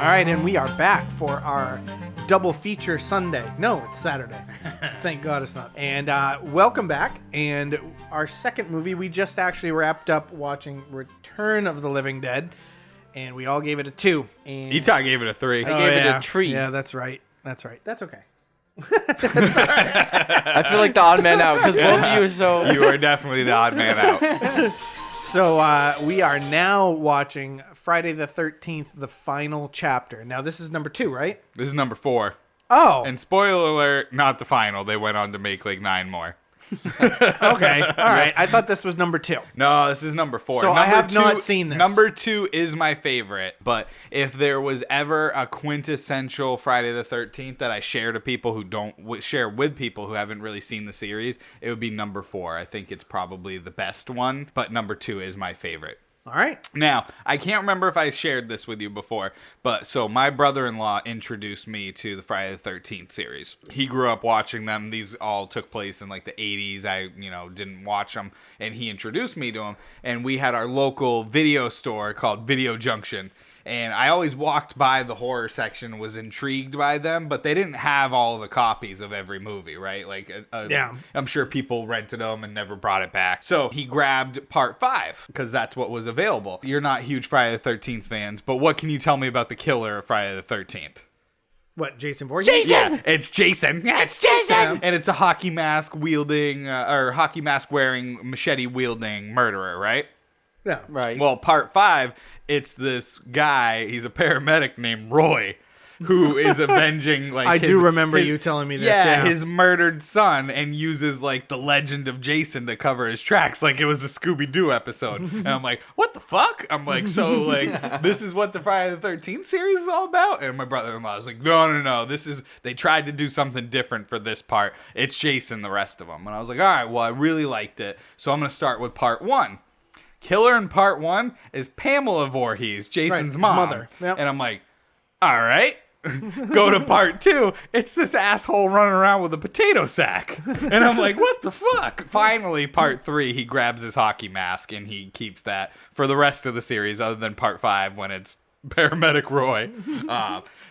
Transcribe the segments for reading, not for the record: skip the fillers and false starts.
All right, and we are back for our double feature Sunday. No, it's Saturday. Thank God it's not. And welcome back. And our second movie, we just actually wrapped up watching Return of the Living Dead, and we all gave it a 2. And Etai gave it a 3. I gave it a 3. Yeah, that's right. That's right. That's okay. I feel like the odd man out because both of you are so. You are definitely the odd man out. So we are now watching Friday the 13th, the final chapter. Now, this is number 2, right? This is number 4. Oh. And spoiler alert, not the final. They went on to make like 9 more. Okay. All right. I thought this was number 2. No, this is number 4. So number I have 2, not seen this. Number 2 is my favorite. But if there was ever a quintessential Friday the 13th that I share to people who don't share with people who haven't really seen the series, it would be number 4. I think it's probably the best one. But number 2 is my favorite. All right. Now, I can't remember if I shared this with you before, but so my brother-in-law introduced me to the Friday the 13th series. He grew up watching them. These all took place in like the 80s. I, didn't watch them, and he introduced me to them. And we had our local video store called Video Junction. And I always walked by the horror section, was intrigued by them, but they didn't have all the copies of every movie, right? Like, yeah. I'm sure people rented them and never brought it back. So he grabbed part 5 because that's what was available. You're not huge Friday the 13th fans, but what can you tell me about the killer of Friday the 13th? What, Jason Voorhees? Jason! Yeah, it's Jason. Yeah, it's Jason! And it's a hockey mask wielding, or hockey mask wearing, machete wielding murderer, right? Yeah. Right. Well, part 5, it's this guy, he's a paramedic named Roy, who is avenging, like, I do remember you telling me this. Yeah, his murdered son, and uses, like, the legend of Jason to cover his tracks, like it was a Scooby-Doo episode. And I'm like, what the fuck? I'm like, so, like, this is what the Friday the 13th series is all about? And my brother-in-law was like, no, they tried to do something different for this part. It's Jason, the rest of them. And I was like, all right, well, I really liked it, so I'm going to start with part 1. Killer in part 1 is Pamela Voorhees, Jason's mom. Mother. Yep. And I'm like, all right. Go to part 2. It's this asshole running around with a potato sack. And I'm like, what the fuck? Finally, part 3, he grabs his hockey mask and he keeps that for the rest of the series, other than part 5 when it's Paramedic Roy.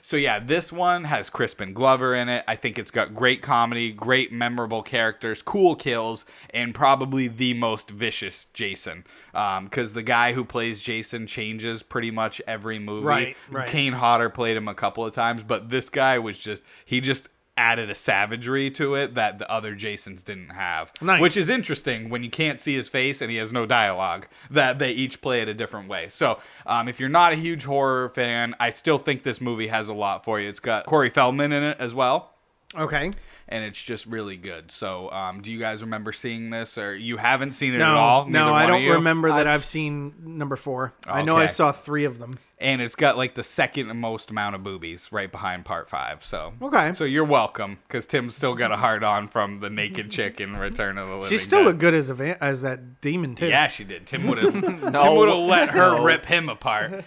So yeah, this one has Crispin Glover in it. I think it's got great comedy, great memorable characters, cool kills, and probably the most vicious Jason. Because the guy who plays Jason changes pretty much every movie. Right. Kane Hodder played him a couple of times, but this guy was just added a savagery to it that the other Jasons didn't have. Nice. Which is interesting when you can't see his face and he has no dialogue, that they each play it a different way. So if you're not a huge horror fan, I still think this movie has a lot for you. It's got Corey Feldman in it as well. Okay. And it's just really good. So do you guys remember seeing this, or you haven't seen it No, at all? no, I don't remember that I've seen number 4. I know I Okay. saw 3 of them. And it's got like the second most amount of boobies right behind part 5. So Okay. So you're welcome, because Tim's still got a hard on from the naked chick in Return of the Living She still Dead. looked good as that demon too. Yeah, she did. Tim would have let her rip him apart.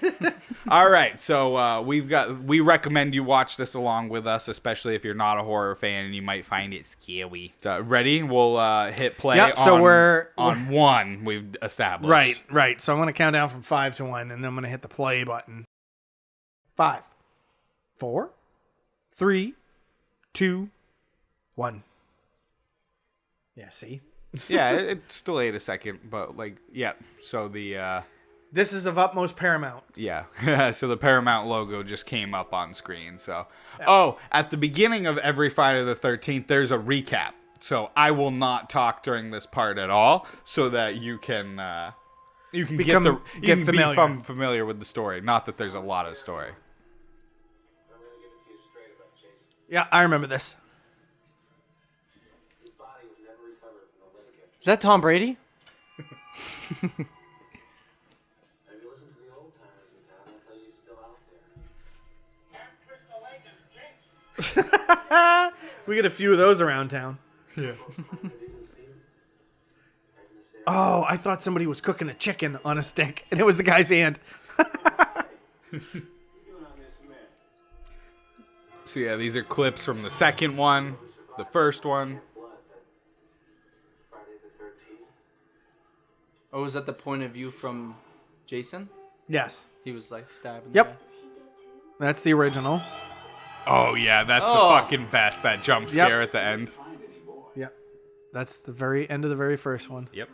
All right, so we recommend you watch this along with us, especially if you're not a horror fan and you might find it scary. Ready? We'll hit play. Yeah, so we're on 1. We've established. Right. So I'm gonna count down from 5 to 1, and then I'm gonna hit the play button. 5, 4, 3, 2, 1. Yeah. See. Yeah, it's delayed a second, but yeah. So the This is of utmost paramount. yeah. So the Paramount logo just came up on screen. So at the beginning of every Friday the 13th, there's a recap. So I will not talk during this part at all, so that you can get familiar with the story. Not that there's a lot of story. Yeah, I remember this. Is that Tom Brady? We get a few of those around town. Yeah. Oh, I thought somebody was cooking a chicken on a stick, and it was the guy's hand. So yeah, these are clips from the second one, the first one. Or was that the point of view from Jason? Yes. He was like stabbing. Yep. The guy. That's the original. Oh yeah, that's the fucking best. That jump scare at the end. Yeah. That's the very end of the very first one. Yep.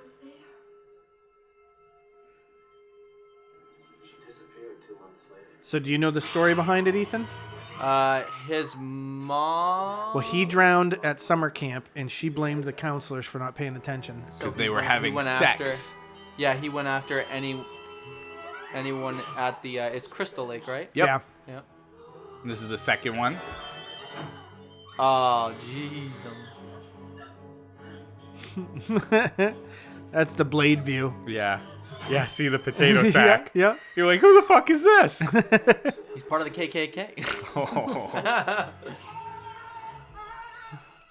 So do you know the story behind it, Ethan? His mom. Well, he drowned at summer camp, and she blamed the counselors for not paying attention. Because So they were having went sex. He went after anyone at the. It's Crystal Lake, right? Yep. Yeah. Yep. And this is the second one. Oh, jeez. That's the blade view. Yeah. Yeah, see the potato sack. Yeah. You're like, who the fuck is this? He's part of the KKK. Oh.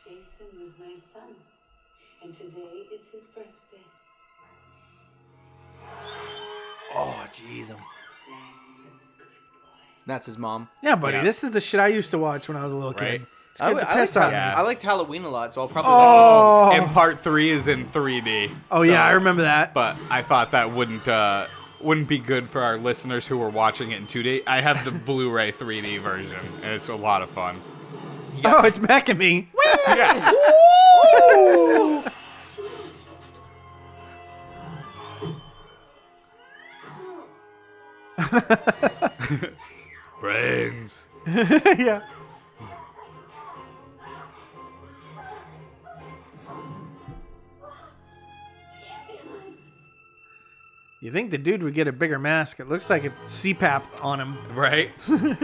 Jason was my son, and today is his birthday. Oh, jeez. That's a good boy. That's his mom. Yeah, buddy. Yeah. This is the shit I used to watch when I was a little kid. Right. Scared the piss out of me. Yeah. I liked Halloween a lot, so I'll probably. Oh. And part 3 is in 3D. Oh, yeah, I remember that. But I thought that wouldn't be good for our listeners who were watching it in 2D. I have the Blu-ray 3D version, and it's a lot of fun. Oh, it's Mac and me. Yeah. Brains. Yeah. You think the dude would get a bigger mask? It looks like it's CPAP on him. Right.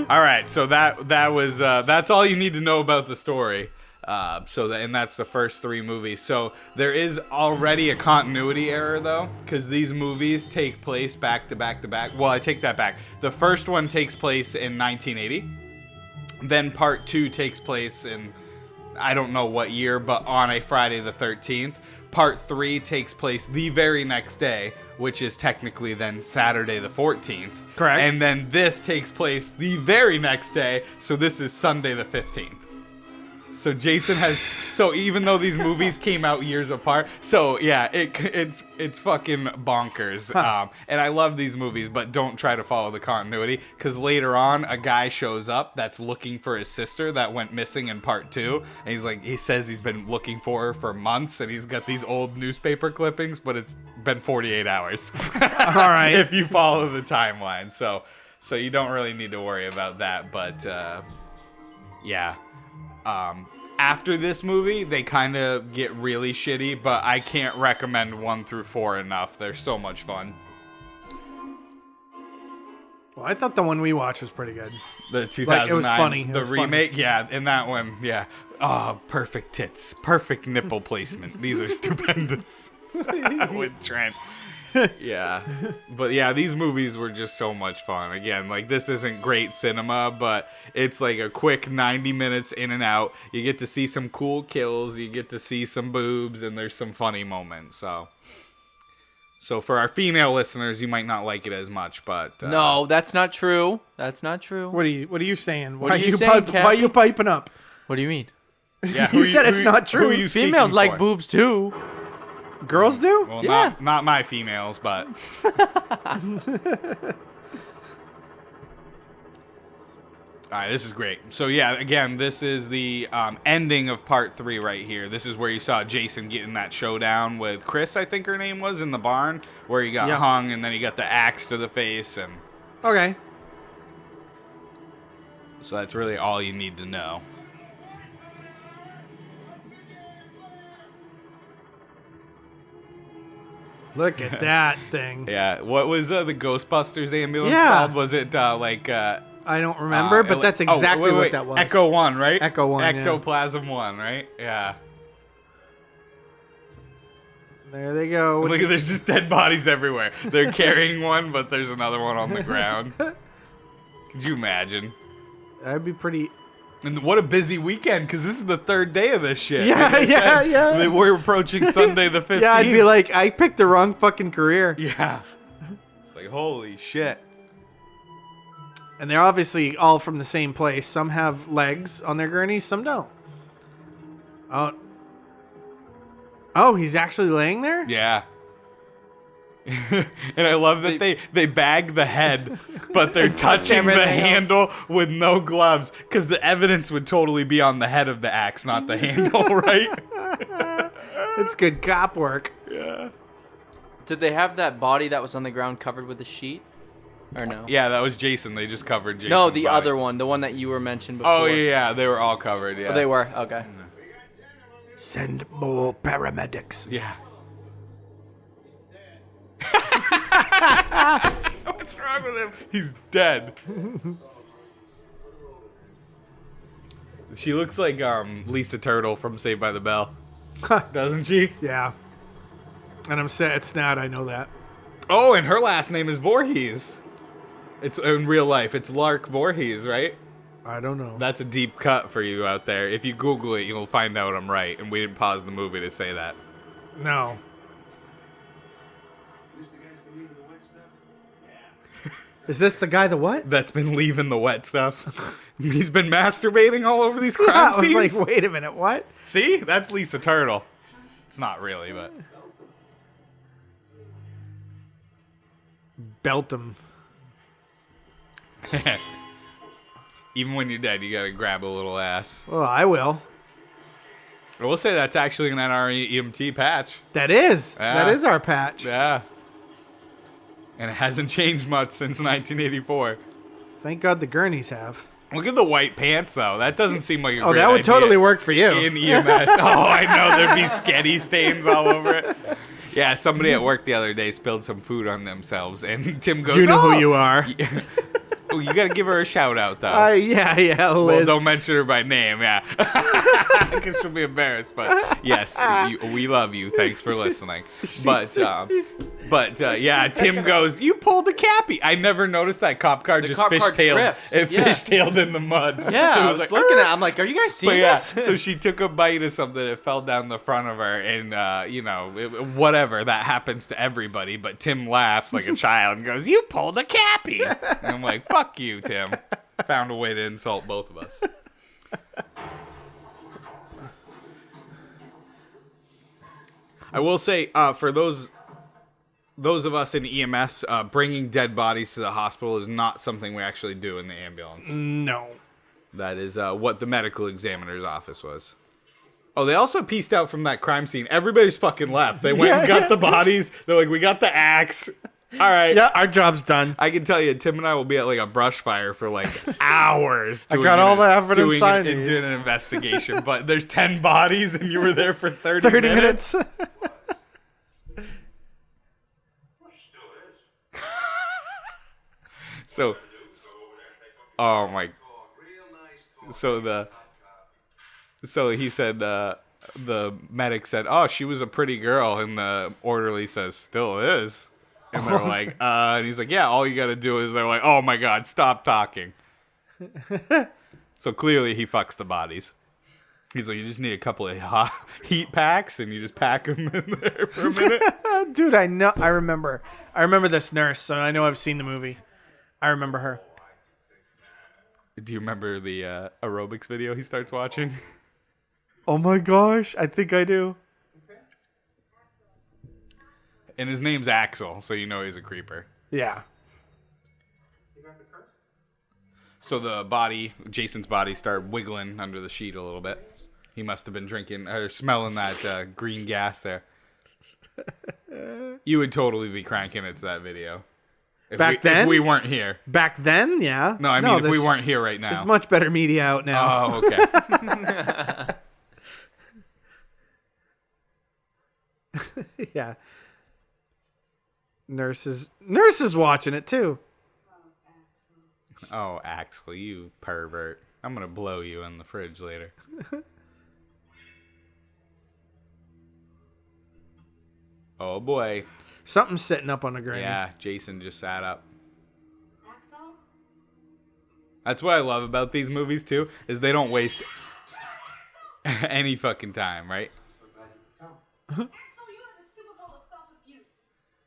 All right. So that was that's all you need to know about the story. And that's the first 3 movies. So there is already a continuity error though, because these movies take place back to back to back. Well, I take that back. The first one takes place in 1980. Then part 2 takes place in I don't know what year, but on a Friday the 13th. Part 3 takes place the very next day, which is technically then Saturday the 14th. Correct. And then this takes place the very next day, so this is Sunday the 15th. So Jason has, so even though these movies came out years apart, so yeah, it's fucking bonkers. And I love these movies, but don't try to follow the continuity, because later on a guy shows up that's looking for his sister that went missing in part 2, and he says he's been looking for her for months, and he's got these old newspaper clippings, but it's been 48 hours. All right. If you follow the timeline, so you don't really need to worry about that, but yeah. After this movie, they kind of get really shitty, but I can't recommend 1 through 4 enough. They're so much fun. Well, I thought the one we watched was pretty good. The 2009, it was funny. It the was remake, yeah, in that one, yeah. Oh, perfect tits, perfect nipple placement. These are stupendous. With Trent. Yeah. But yeah, these movies were just so much fun. Again, like, this isn't great cinema, but it's like a quick 90 minutes in and out. You get to see some cool kills, you get to see some boobs, and there's some funny moments. So for our female listeners, you might not like it as much, but No, that's not true. That's not true. What are you saying? What are you saying, Why are you piping up? What do you mean? yeah, You said it's not true. Who are you speaking Females like for? boobs too. Girls do? Well, Yeah. not my females, but all right, this is great. So yeah, again, this is the ending of part 3 right here. This is where you saw Jason get in that showdown with Chris, I think her name was, in the barn, where he got Yeah. hung, and then he got the axe to the face, and Okay. so that's really all you need to know. Look at that thing. Yeah, what was the Ghostbusters ambulance Yeah. called? Was it like? I don't remember, but that's exactly what that was. Echo 1, right? Echo 1, yeah. Ectoplasm 1, right? Yeah. There they go. Look at there's just dead bodies everywhere. They're carrying one, but there's another one on the ground. Could you imagine? That'd be pretty. And what a busy weekend, because this is the 3rd day of this shit. Yeah, Like I said, yeah. We're approaching Sunday the 15th. Yeah, I'd be like, I picked the wrong fucking career. Yeah. It's like, holy shit. And they're obviously all from the same place. Some have legs on their gurneys, some don't. Oh, he's actually laying there? Yeah. And I love that they bag the head, but they're touching the everything handle with no gloves, because the evidence would totally be on the head of the axe, not the handle, right? It's good cop work. Yeah. Did they have that body that was on the ground covered with a sheet? Or no? Yeah, that was Jason. They just covered Jason. No, the other one. The one that you were mentioned before. Oh, yeah. They were all covered, yeah. Oh, they were? Okay. Send more paramedics. Yeah. What's wrong with him? He's dead. She looks like Lisa Turtle from Saved by the Bell, doesn't she? Yeah. And I'm sad. It's not. I know that. Oh, and her last name is Vorhees. It's in real life. It's Lark Vorhees, right? I don't know. That's a deep cut for you out there. If you Google it, you'll find out I'm right. And we didn't pause the movie to say that. No. Is this the guy? The what? That's been leaving the wet stuff. He's been masturbating all over these crime Yeah, I was scenes. like, wait a minute, what? See? That's Lisa Turtle. It's not really, but... Belt him. Even when you're dead, you gotta grab a little ass. Well, I will. I will say that's actually an NREMT patch. That is. Yeah. That is our patch. Yeah. And it hasn't changed much since 1984. Thank God the gurneys have. Look at the white pants, though. That doesn't seem like a Oh, great that would idea totally work for you. in EMS. Oh, I know. There'd be sketty stains all over it. Yeah, somebody at work the other day spilled some food on themselves, and Tim goes, You know "Oh!" who you are. Oh, you got to give her a shout out, though. Yeah, Well, Liz. don't mention her by name, yeah. Because she'll be embarrassed. But yes, we love you. Thanks for listening. But yeah, Tim goes, "You pulled a cappy." I never noticed that cop car just cop car fishtailed. drift. It Yeah. fishtailed in the mud. Yeah, I was like, looking at it. I'm like, are you guys seeing But yeah, this? so she took a bite of something that fell down the front of her, and whatever, that happens to everybody. But Tim laughs like a child and goes, "You pulled a cappy." And I'm like, "Fuck you, Tim." Found a way to insult both of us. I will say, for those of us in EMS, bringing dead bodies to the hospital is not something we actually do in the ambulance. No. That is what the medical examiner's office was. Oh, they also pieced out from that crime scene. Everybody's fucking left. They went and got the bodies. They're like, "We got the axe. All right." Yeah, our job's done. I can tell you, Tim and I will be at like a brush fire for like hours. I got all the evidence doing I an, need. doing an investigation. But there's 10 bodies and you were there for 30 minutes. So, oh my. So he said, the medic said, "Oh, she was a pretty girl," and the orderly says, "Still is." And they're like, and he's like, "Yeah, all you gotta do is," they're like, "Oh my God, stop talking." So clearly he fucks the bodies. He's like, "You just need a couple of heat packs, and you just pack them in there for a minute." Dude, I know. I remember this nurse, so I know I've seen the movie. I remember her. Do you remember the aerobics video he starts watching? Oh my gosh, I think I do. And his name's Axel, so you know he's a creeper. Yeah. So Jason's body started wiggling under the sheet a little bit. He must have been drinking or smelling that green gas there. You would totally be cranking it to that video. If we weren't here. Back then, yeah. No, I mean if we weren't here right now. There's much better media out now. Oh, okay. Yeah. Nurses watching it too. Oh, Axel, you pervert. I'm going to blow you in the fridge later. Oh, boy. Something's sitting up on the ground. Yeah, Jason just sat up. Axel? That's what I love about these movies, too, is they don't waste any fucking time, right? Axel, you are the Super Bowl of self-abuse.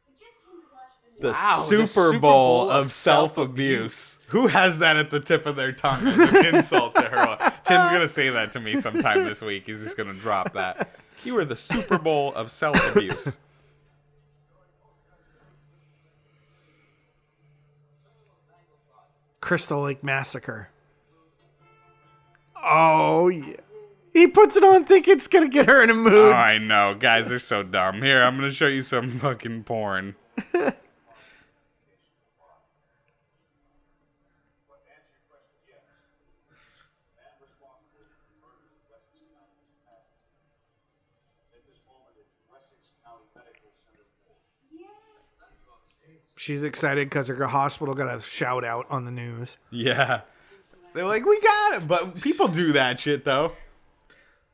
We just came to watch The the Wow, the Super Bowl of self-abuse. Who has that at the tip of their tongue as an insult to her? Tim's going to say that to me sometime this week. He's just going to drop that. You were the Super Bowl of self-abuse. Crystal Lake Massacre. Oh, yeah. He puts it on thinking it's going to get her in a Oh, mood. I know. Guys are so dumb. Here, I'm going to show you some fucking porn. She's excited because her hospital got a shout out on the news. Yeah. They're like, we got it. But people do that shit, though.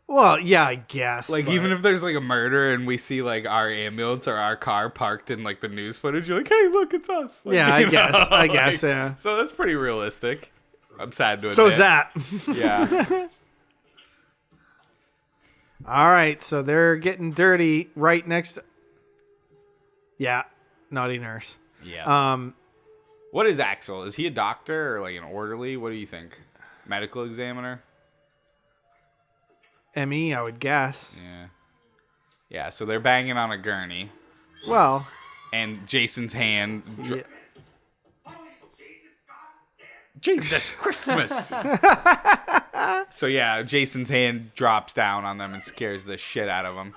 Well, yeah, I guess. Like, but- even if there's, like, a murder and we see, like, our ambulance or our car parked in, like, the news footage, you're like, hey, look, it's us. Like, Yeah, I you guess. know, I guess, yeah. So that's pretty realistic. I'm sad to admit. So is that. Yeah. All right, so they're getting dirty right next to... Yeah, naughty nurse. Yeah. What is Axel? Is he a doctor or, like, an orderly? What do you think? Medical examiner? ME, I would guess. Yeah. Yeah, so they're banging on a gurney. Well, And Jason's hand... yeah. Jesus Christmas! So yeah, Jason's hand drops down on them and scares the shit out of them.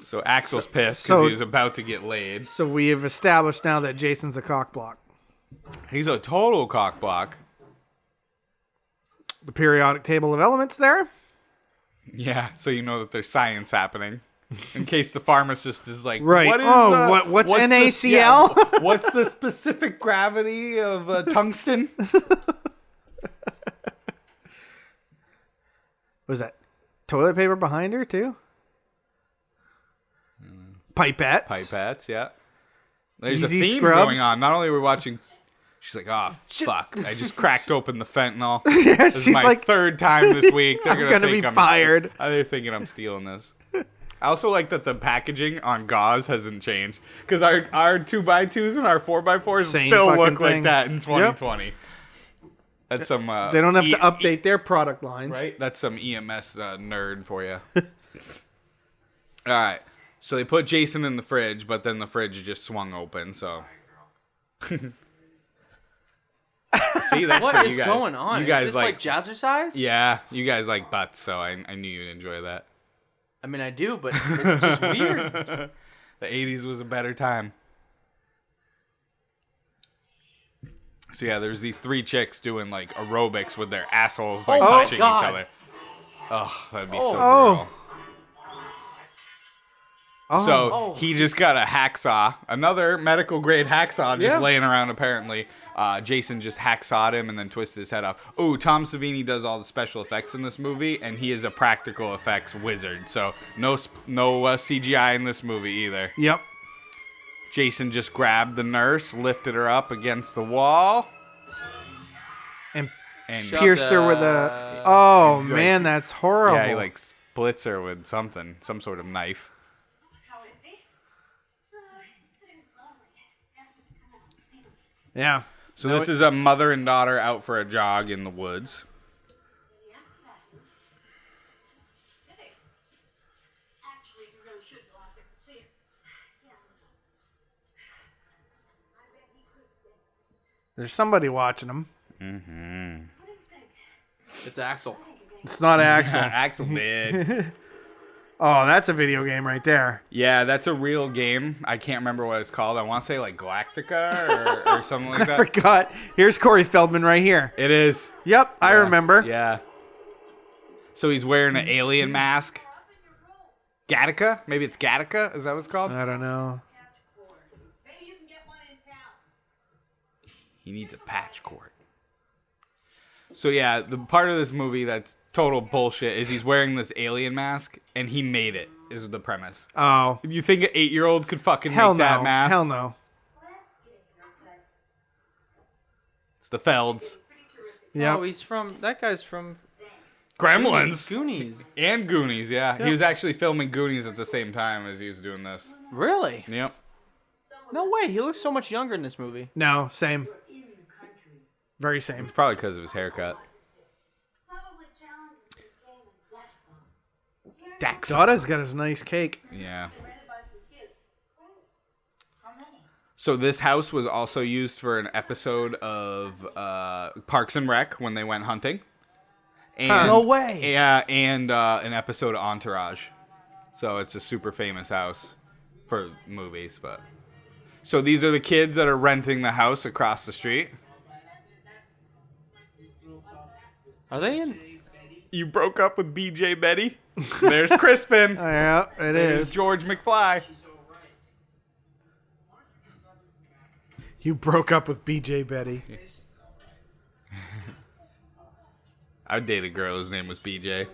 So Axel's pissed because so- he was about to get laid. So we have established now that Jason's a cockblock. He's a total cockblock. The periodic table of elements there. Yeah, so you know that there's science happening. In case the pharmacist is like, Right. What is, What's the- NaCl? yeah, what's the specific gravity of tungsten? Was that toilet paper behind her too? Pipettes. Pipettes, yeah. There's Easy a theme scrubs. going on. Not only are we watching, she's like, oh, fuck. I just cracked open the fentanyl. Yeah, This is she's my like, third time this week. They're I'm gonna gonna think be fired. They're thinking I'm stealing this. I also like that the packaging on gauze hasn't changed. Because our 2x2s and our 4x4s Same still fucking look like thing. that in 2020. That's some... they don't have to update their product lines. Right? That's some EMS nerd for you. All right. So they put Jason in the fridge, but then the fridge just swung open, so... See, that's What what is you guys, going on? You guys Is this like jazzercise? Yeah, you guys like butts, so I knew you'd enjoy that. I mean, I do, but it's just weird. The 80s was a better time. So yeah, there's these 3 chicks doing like aerobics with their assholes like Oh my touching God. each other. Oh, that'd be so Oh. brutal. Oh. So Oh. he just got a hacksaw, another medical grade hacksaw just Yeah. laying around apparently. Jason just hacksawed him and then twisted his head off. Oh, Tom Savini does all the special effects in this movie, and he is a practical effects wizard. So no CGI in this movie either. Yep. Jason just grabbed the nurse, lifted her up against the wall, And and Shut pierced her with a... Oh, Like- man, that's horrible. yeah, he like splits her with something, some sort of knife. How is he? It's lovely. Ask him to come out and see him. Yeah. So this is a mother and daughter out for a jog in the woods. Did he? Actually, you really should go out there and see him. Yeah. I bet he could stay. There's somebody watching him. Mm-hmm. What do you think? It's Axel. It's not Axel. Axel did. Oh, that's a video game right there. Yeah, that's a real game. I can't remember what it's called. I want to say like Galactica or something like I that. forgot. Here's Corey Feldman right here. It is. Yep, I Yeah. remember. Yeah. So he's wearing an alien mask. Gattaca? Maybe it's Gattaca? Is that what it's called? I don't know. Maybe you can get one in town. He needs a patch cord. So yeah, the part of this movie that's total bullshit is he's wearing this alien mask and he made it, is the premise. Oh, If you think an 8-year-old could fucking hell make no. that mask, Hell no. it's the Felds. Yep. Oh, he's from... That guy's from... Gremlins. Goonies. And Goonies, yeah. He was actually filming Goonies at the same time as he was doing this. Really? Yep. No way. He looks so much younger in this movie. No, same. Very same. It's probably because of his haircut. Probably challenges the game and that's all. Dax. Dada's got his nice cake. Yeah. Rented by some kids. So this house was also used for an episode of Parks and Rec when they went hunting. And, No way. Yeah, and an episode of Entourage. So it's a super famous house for movies, but... So these are the kids that are renting the house across the street. Are they in? You broke up with BJ Betty? There's Crispin. Yeah, it There's is. George McFly. You broke up with BJ Betty. I'd date a girl whose name was BJ.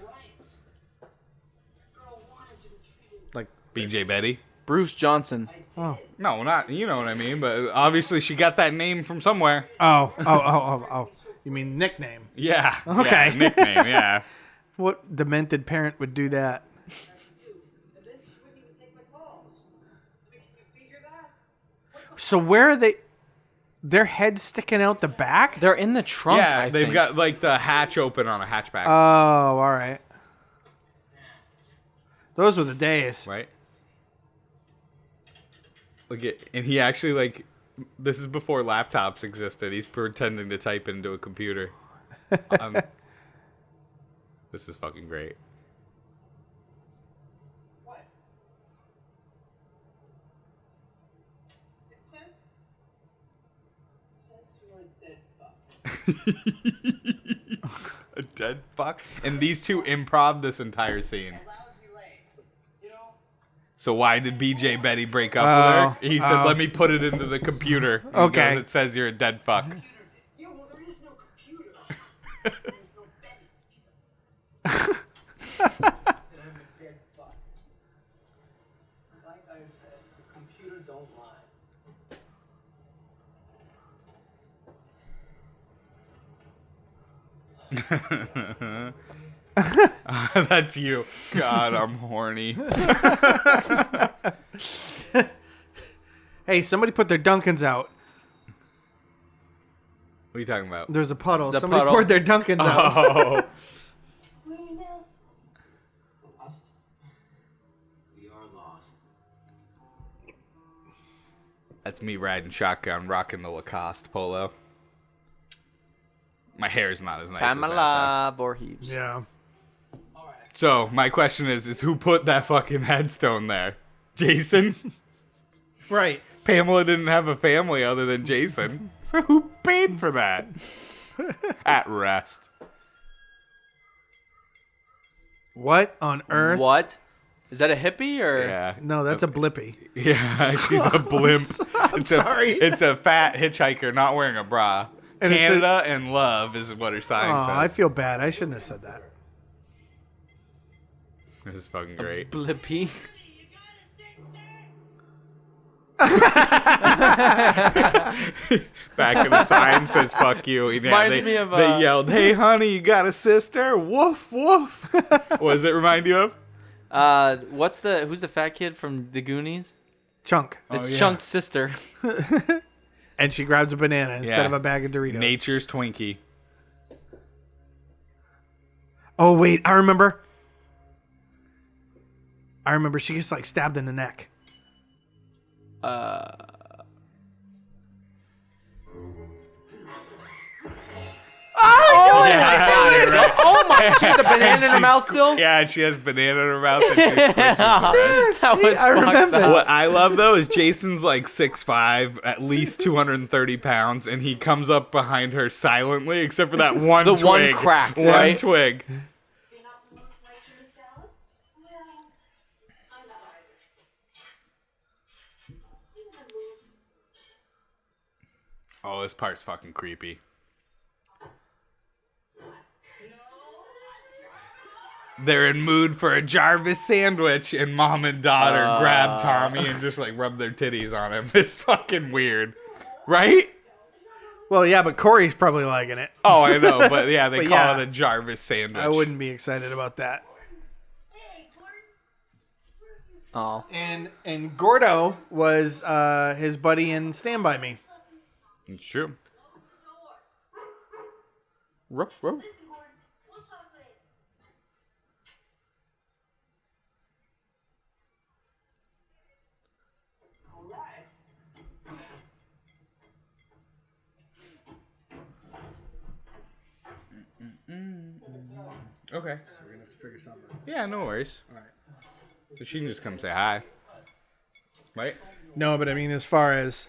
Like, BJ Betty? Bruce Johnson. oh. No, not, you know what I mean, but obviously she got that name from somewhere. Oh. You mean nickname? Yeah. Okay. Yeah, nickname, yeah. What demented parent would do that? So where are they? Their heads sticking out the back? They're in the trunk. Yeah, I they've think. got like the hatch open on a hatchback. Oh, all right. Those were the days. Right? Look at, and he actually like, this is before laptops existed. He's pretending to type into a computer. This is fucking great. What? It says you're a dead fuck. A dead fuck? And these two improv this entire scene. Lousy leg. You know? So why did BJ Betty break up Oh, with her? He said, oh. let me put it into the computer. He Okay. goes, it says you're a dead fuck. Yeah, well, there is no computer. There's no Betty. And I'm a dead fuck. Like I said, the computer don't lie. That's you. God, I'm horny. Hey, somebody put their Dunkins out. What are you talking about? There's a puddle. The Somebody puddle. poured their Dunkins out. Oh. Where are you now? Lost? We are lost. That's me riding shotgun, rocking the Lacoste polo. My hair is not as nice as that, Pamela Voorhees. Yeah. All right. though. So, my question is who put that fucking headstone there? Jason? Right. Pamela didn't have a family other than Jason. So who paid for that? At rest. What on earth? What? Is that a hippie or? Yeah. No, that's a blippy. Yeah, she's a blimp. I'm sorry. It's a fat hitchhiker not wearing a bra. And it Canada and love is what her sign Oh, says. I feel bad. I shouldn't have said that. This is fucking great. Blippy. Back of the sign says "fuck you." And yeah, Reminds me of, they yelled, "Hey, honey, you got a sister? Woof woof." What does it remind you of? Who's the fat kid from the Goonies? Chunk. It's yeah. Chunk's sister. And she grabs a banana instead Yeah. of a bag of Doritos. Nature's Twinkie. Oh, wait. I remember. She gets like stabbed in the neck. Oh Yeah. my god! Oh my! She had the banana in her mouth still. Yeah, and she has banana in her mouth. And she's squishing the bread. That was I fucked remember. up. What I love though is Jason's like 6'5", at least 230 pounds, and he comes up behind her silently, except for that one The one twig. crack, One right? twig. You're not like your salad? Well, I'm not either. You wanna move? Oh, this part's fucking creepy. They're in mood for a Jarvis sandwich, and mom and daughter grab Tommy and just like rub their titties on him. It's fucking weird, right? Well, yeah, but Corey's probably liking it. Oh, I know, but yeah, they But call yeah. it a Jarvis sandwich. I wouldn't be excited about that. Hey, Gordon. Oh. And Gordo was his buddy in Stand By Me. It's true. Listen, Gordon. We'll talk later. All right. Okay. So we're gonna have to figure something out. Yeah, no worries. All right. So she can just come say hi. Right? No, but I mean, as far as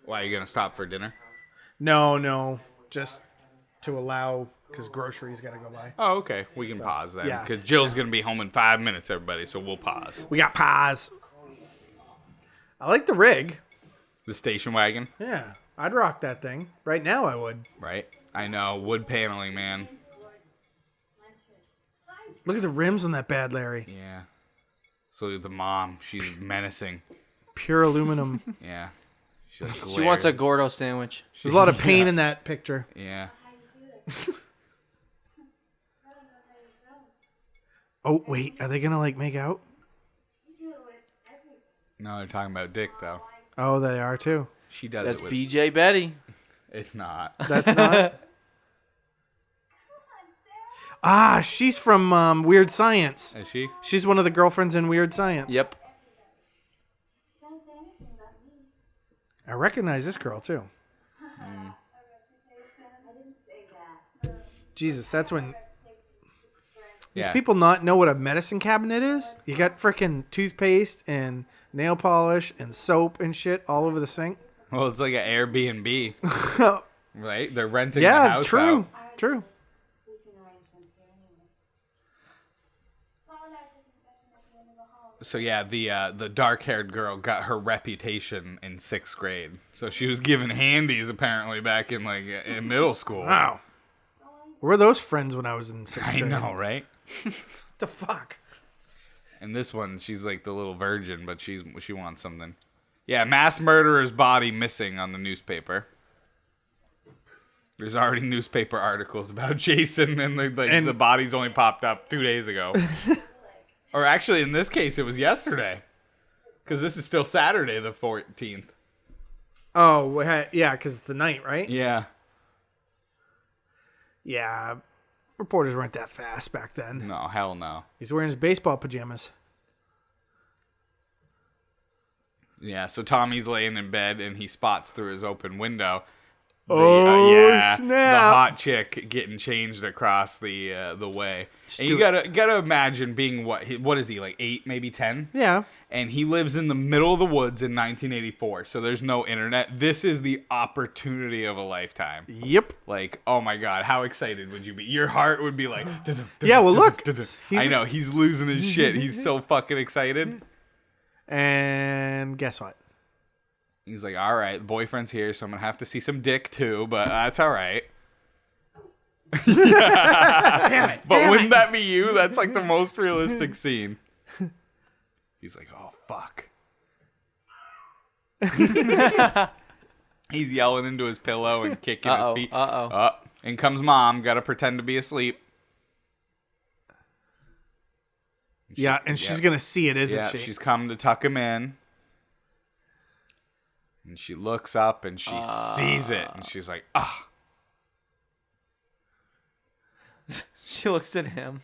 Why, are you going to stop for dinner? no, just to allow because groceries gotta go by. Oh, okay. We can pause then. yeah. Because Jill's going to be home in 5 minutes, everybody, so we'll pause. We got pies. I like the rig. The station wagon, Yeah, I'd rock that thing right now. I would. right? I know. Wood paneling, man. Look at the rims on that bad Larry. Yeah. So the mom, she's menacing. Pure aluminum. Yeah. She, like, She wants a glares. Gordo sandwich. There's a lot of pain in that picture. Yeah. Oh wait, are they gonna like make out? No, they're talking about Dick, though. Oh, they are too. She does That's it with... BJ Betty. It's not. That's not. Ah, she's from Weird Science. Is she? She's one of the girlfriends in Weird Science. Yep. I recognize this girl too. Jesus, that's when these Yeah. people not know what a medicine cabinet is. You got freaking toothpaste and nail polish and soap and shit all over the sink. Well, it's like an Airbnb, right? They're renting the Yeah, house true, out. true. So yeah, the dark-haired girl got her reputation in 6th grade. So she was giving handies apparently back in like in middle school. Wow. Were those friends when I was in 6th I grade? know, right? What the fuck? And this one, she's like the little virgin, but she wants something. Yeah, mass murderer's body missing on the newspaper. There's already newspaper articles about Jason, and the body's only popped up 2 days ago. Or actually, in this case, it was yesterday, because this is still Saturday, the 14th. Oh, yeah, because it's the night, right? Yeah. Yeah. Reporters weren't that fast back then. No, hell no. He's wearing his baseball pajamas. Yeah, so Tommy's laying in bed, and he spots through his open window the, Oh, snap. the hot chick getting changed across the way. And you gotta imagine being what is he, like 8, maybe 10? Yeah. And he lives in the middle of the woods in 1984, so there's no internet. This is the opportunity of a lifetime. Yep. Like, oh my god, how excited would you be? Your heart would be like... Yeah, well, look. I know, he's losing his shit. He's so fucking excited. And guess what? He's like, all right, the boyfriend's here, so I'm going to have to see some dick too, but that's all right. Damn it. But wouldn't that be you? That's like the most realistic scene. He's like, oh, fuck. He's yelling into his pillow and kicking his feet. In comes mom, got to pretend to be asleep. Yeah, and she's going to see it, isn't she? She's come to tuck him in. And she looks up and she sees it. And she's like, ah. She looks at him.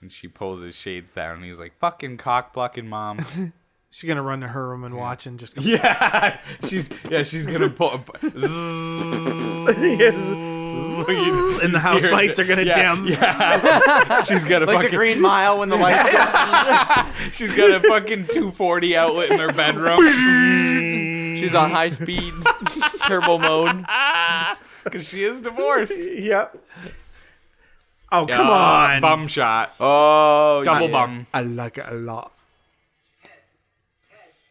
And she pulls his shades down. And he's like, fucking cock blocking mom. She's going to run to her room and watch and just go. Yeah. She's going to pull. And the house lights are going to dim. Yeah. She's got a Like fucking... the Green Mile when the lights She's got a fucking 240 outlet in her bedroom. She's on high speed turbo mode. Because she is divorced. Yep. Oh, come on. Bum shot. Oh, Double yeah. bum. I like it a lot.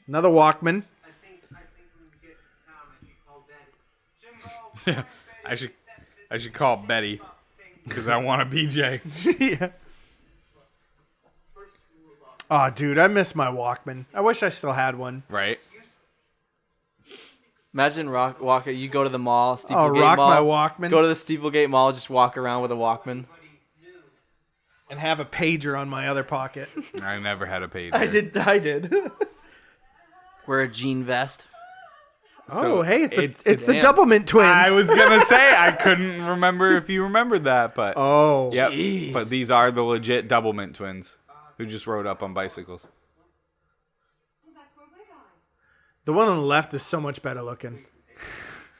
Another Walkman. I think when we get to town, I should call Daddy. Jimbo, I should call Betty. Because I want a BJ. Yeah. Oh, dude, I miss my Walkman. I wish I still had one. Right? Imagine Walker, you go to the mall, Oh, Steeplegate rock Mall. my Walkman. Go to the Steeplegate Mall, just walk around with a Walkman. And have a pager on my other pocket. I never had a pager. I did. Wear a jean vest. Oh, hey, it's the Damn. Doublemint twins. I was going to say, I couldn't remember if you remembered that, but... Oh, Yep. jeez. But these are the legit Doublemint twins who just rode up on bicycles. The one on the left is so much better looking.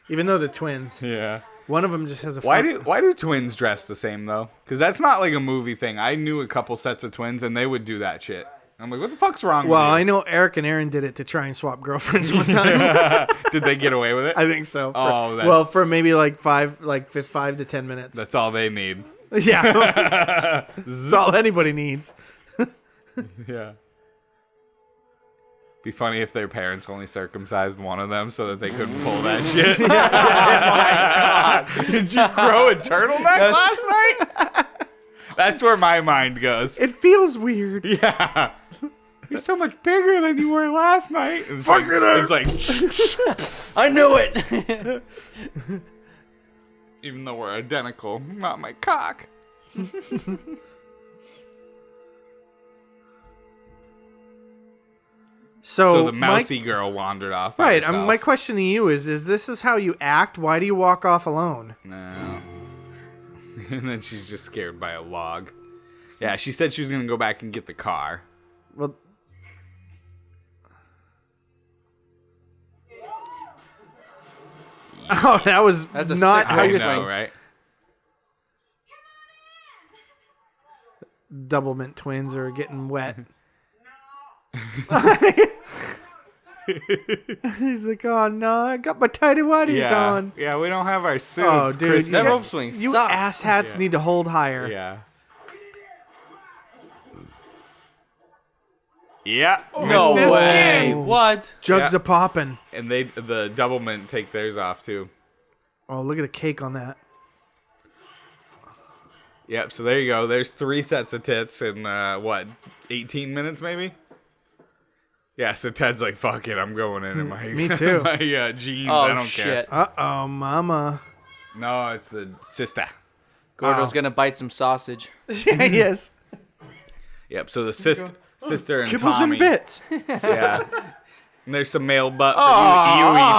Even though they're twins. Yeah. One of them just has a Why do twins dress the same though? Because that's not like a movie thing. I knew a couple sets of twins and they would do that shit. I'm like, what the fuck's wrong Well, with you? I know Eric and Aaron did it to try and swap girlfriends one time. Did they get away with it? I think so. Oh, that's- well, for maybe like 5 to 10 minutes. That's all they need. Yeah. That's all anybody needs. Yeah. Be funny if their parents only circumcised one of them so that they couldn't pull that shit. Oh my God. Did you grow a turtleneck last night? That's where my mind goes. It feels weird. Yeah. You're so much bigger than you were last night. It's like, it's like I knew it. even though we're identical, not my cock. So the mousy girl wandered off. By Right. herself. My question to you is this is how you act? Why do you walk off alone? No. And then she's just scared by a log. Yeah, she said she was going to go back and get the car. Well, oh, that was That's a not sick how I you're know, saying. right? Double mint twins are getting wet. He's like, oh no, I got my tighty whities Yeah. on. Yeah, we don't have our suits. Oh, dude, Crispin. That you rope swing You sucks. asshats Yeah. need to hold higher. Yeah. Yeah. No missed his way. skin. What? Jugs Yeah. are popping. And the double mint take theirs off too. Oh, look at the cake on that. Yep, so there you go. There's 3 sets of tits in, 18 minutes maybe? Yeah, so Ted's like, fuck it, I'm going in my, Me too. my jeans. Oh, I don't shit. care. Uh-oh, mama. No, it's the sister. Gordo's gonna bite some sausage. Yeah, yes. Yep, so the sister and Kibbles Tommy. and bits. Yeah. And there's some male butt for you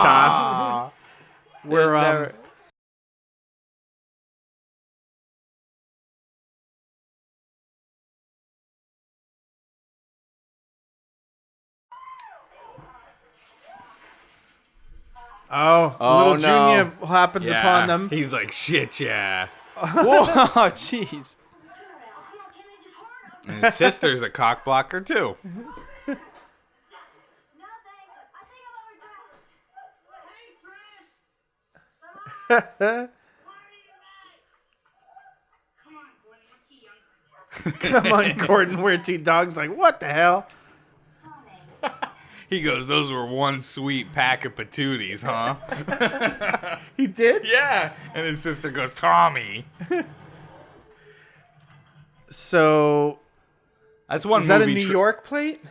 Tom. We're, Oh, Oh, little no. Junior happens Yeah. upon them. He's like, shit, yeah. Whoa, jeez. Come on, can I just hurt him? And his sister's a cock blocker, too. No thanks. I think I'm overdressed. Hey, Chris. Come on, Gordon. We're two dogs. Like, what the hell? He goes, those were one sweet pack of patooties, huh? He did? Yeah. And his sister goes, Tommy. So, That's one is that a movie New York plate?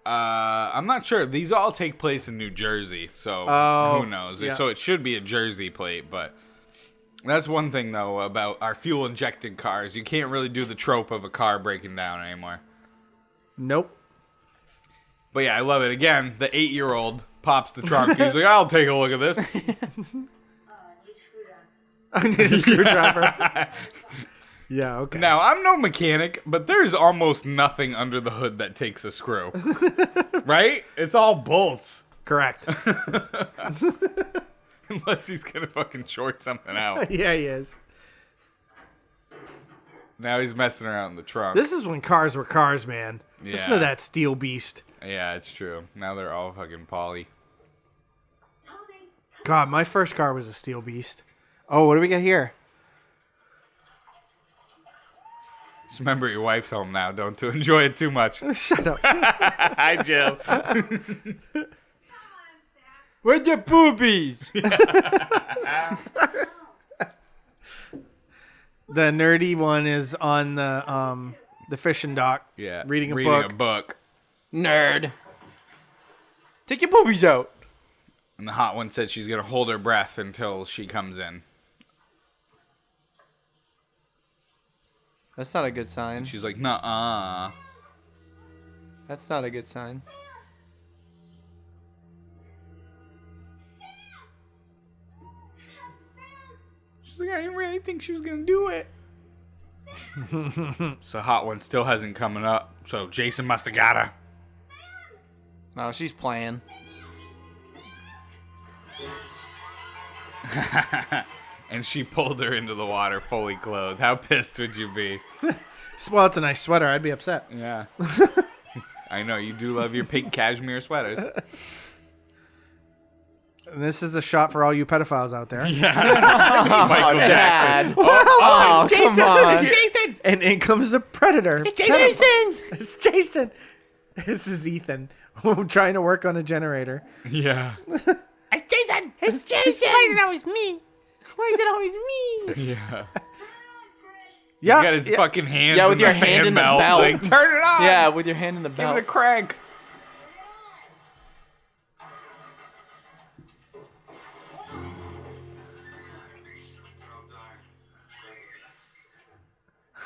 I'm not sure. These all take place in New Jersey, so Oh, who knows? yeah. So it should be a Jersey plate, but that's one thing, though, about our fuel-injected cars. You can't really do the trope of a car breaking down anymore. Nope. But yeah, I love it. Again, the 8-year-old pops the trunk. He's like, I'll take a look at this. I need a screwdriver. Yeah, okay. Now, I'm no mechanic, but there's almost nothing under the hood that takes a screw. Right? It's all bolts. Correct. Unless he's going to fucking short something out. Yeah, he is. Now he's messing around in the trunk. This is when cars were cars, man. Listen to Yeah. that steel beast. Yeah, it's true. Now they're all fucking poly. God, my first car was a steel beast. Oh, what do we got here? Just remember your wife's home now. Don't to enjoy it too much. Shut up. Hi, Jill. Where'd your boobies? The nerdy one is on the fishing dock. Yeah. Reading a book. Nerd. Take your boobies out. And the hot one said she's going to hold her breath until she comes in. That's not a good sign. She's like, nuh-uh. That's not a good sign. She's like, I didn't really think she was going to do it. So hot one still hasn't coming up. So Jason must have got her. No, she's playing. And she pulled her into the water fully clothed. How pissed would you be? Well, it's a nice sweater. I'd be upset. Yeah. I know, you do love your pink cashmere sweaters. And this is the shot for all you pedophiles out there. Michael Jackson. Dad. Oh, come on. Jason! And in comes the predator. It's Jason! It's Jason. This is Ethan trying to work on a generator. Yeah. It's Jason! It's Jason! Why is it always me? Why is it always me? Yeah. Yeah. He got his fucking hands Yeah, with in your the hand fan in the belt. belt. Like, turn it on! Yeah, with your hand in the Give belt. it a crank.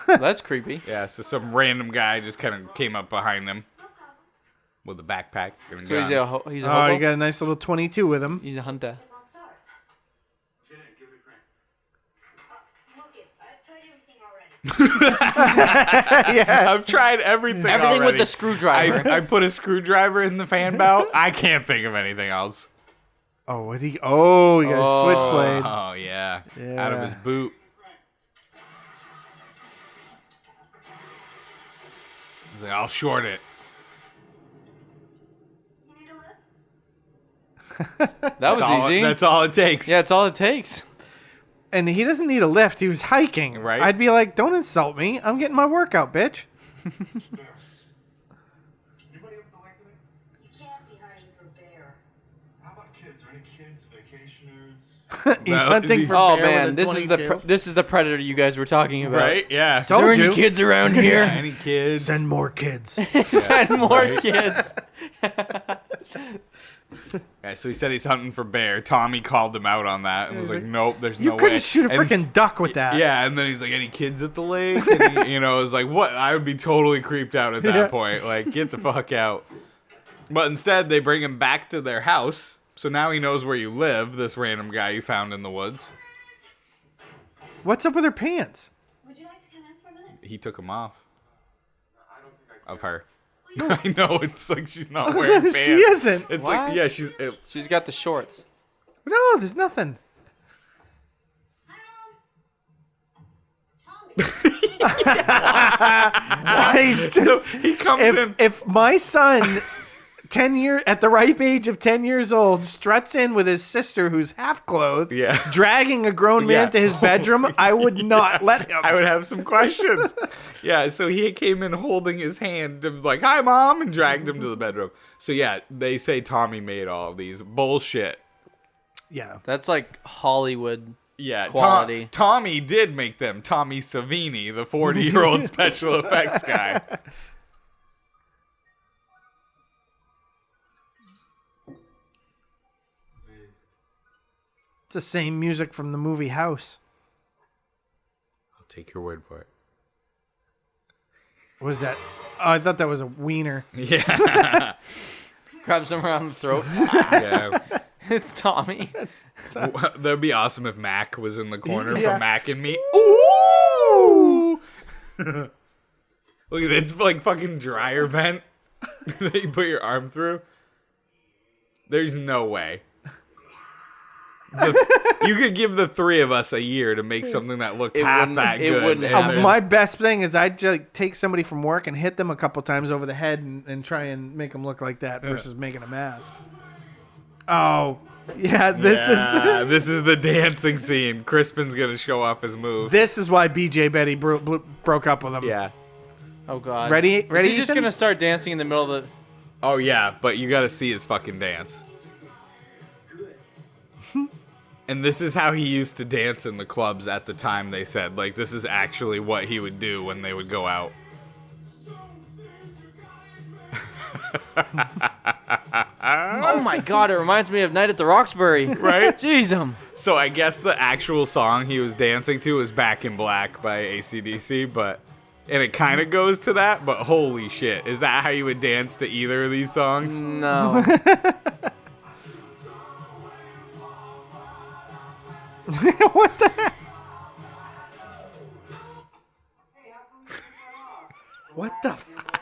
That's creepy. Yeah, so some random guy just kind of came up behind him with a backpack. And a So he's gun. he's a Oh, hobo? you got a nice little 22 with him. He's a hunter. Look it, I've tried everything already. Yeah. I've tried everything Everything with already. the screwdriver. I put a screwdriver in the fan belt. I can't think of anything else. Oh, what he? Oh, he got a switchblade. Oh, yeah. Out of his boot. He's like, I'll short it. You need a lift? That was That's all- easy. That's all it takes. Yeah, it's all it takes. And he doesn't need a lift. He was hiking. Right. I'd be like, don't insult me. I'm getting my workout, bitch. Anybody up to like today? You can't be hunting for bear. How about kids? Are any kids, vacationers? He's Well, hunting for Oh bear with man, a this is the 22. this is the predator you guys were talking about. Right? Yeah. Told Are there you. any kids around Yeah, here? any kids? Send more kids. Send more right. kids. Yeah, so he said he's hunting for bear. Tommy called him out on that and was He's like, like, nope, there's You no couldn't way. shoot a And- freaking duck with that. Yeah, and then he's like, any kids at the lake? And he, I was like, what? I would be totally creeped out at that Yeah. point. Like, get the fuck out. But instead, they bring him back to their house. So now he knows where you live, this random guy you found in the woods. What's up with her pants? Would you like to come in for a minute? He took them off I don't think I of her. I know, it's like she's not wearing pants. She isn't. It's What? like, yeah, she's... She's got the shorts. No, there's nothing. Tommy. He's just- he comes in... if my son 10 year at the ripe age of 10 years old struts in with his sister who's half clothed, Yeah. dragging a grown man Yeah. to his bedroom, I would not let him. I would have some questions. Yeah, so he came in holding his hand, to like, hi, Mom, and dragged him to the bedroom. So, yeah, they say Tommy made all of these. Bullshit. Yeah. That's like Hollywood. Yeah, Quality. Tommy did make them. Tommy Savini, the 40-year-old special effects guy. It's the same music from the movie House. I'll take your word for it. What was that? Oh, I thought that was a wiener. Yeah. Grabs him around the throat. Yeah. It's Tommy. That'd be awesome if Mac was in the corner Yeah. for Mac and me. Ooh! Look at it. It's like fucking dryer vent that you put your arm through. There's no way. You could give the three of us a year to make something that looked It half wouldn't- that it good. wouldn't and happen. there's- My best thing is I'd just take somebody from work and hit them a couple times over the head and try and make them look like that versus making a mask. Oh, yeah, Yeah, this is the dancing scene. Crispin's gonna show off his move. this is why BJ Betty broke up with him. Yeah. Oh god. Ready? Is he just Ethan? gonna start dancing in the middle of the? Oh yeah, but you gotta see his fucking dance. And this is how he used to dance in the clubs at the time, they said. Like, this is actually what he would do when they would go out. Oh my god! It reminds me of Night at the Roxbury. Right? Jeez, So I guess the actual song he was dancing to is Back in Black by AC/DC, and it kind of goes to that, but holy shit. Is that how you would dance to either of these songs? No. What the heck? What the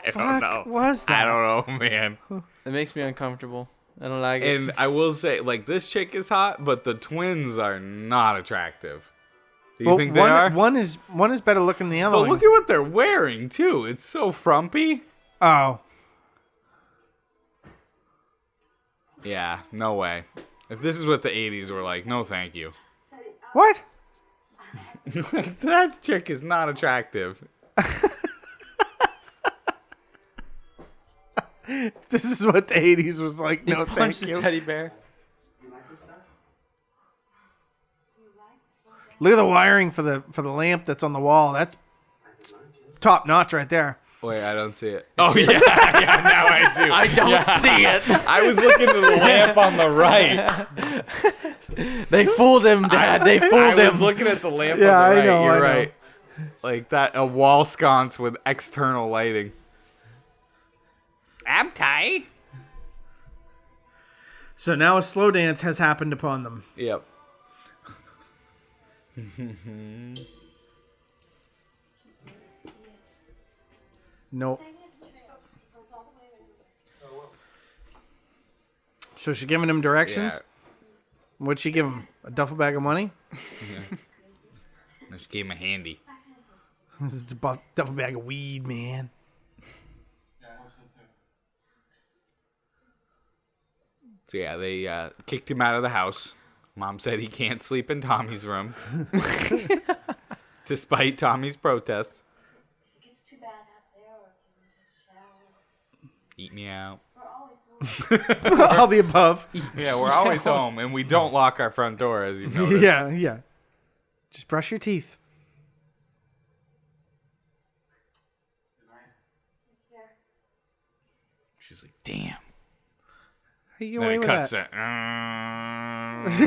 I fuck don't know. was that? I don't know, man. It makes me uncomfortable. I don't like it. And I will say, like, this chick is hot, but the twins are not attractive. Do you think they are? One is better looking than the other But one. look at what they're wearing, too. It's so frumpy. Oh. Yeah, no way. If this is what the 80s were like, no thank you. What? That chick is not attractive. This is what the 80s was like. He No, punched thank the you. teddy bear. Look at the wiring for the lamp that's on the wall. That's top notch right there. Wait, I don't see it. Oh, yeah, yeah, now I do. I don't see it. I was looking at the lamp on the right. They fooled him, Dad. They fooled I him. was looking at the lamp Yeah, on the I right. know, You're I know. right. Like that, a wall sconce with external lighting. Abtai. So now a slow dance has happened upon them. Yep. Nope. So she's giving him directions? Yeah. What'd she give him? A duffel bag of money? Just gave him a handy. This is a duffel bag of weed, man. So yeah, they kicked him out of the house. Mom said he can't sleep in Tommy's room. Despite Tommy's protests. If it gets too bad out there, or if you want to take a shower, Eat me out. we're always All the above. Yeah, we're always home, and we don't lock our front door, as you've noticed. Yeah. Just brush your teeth. She's like, damn. How you get Then away it with cuts that? it.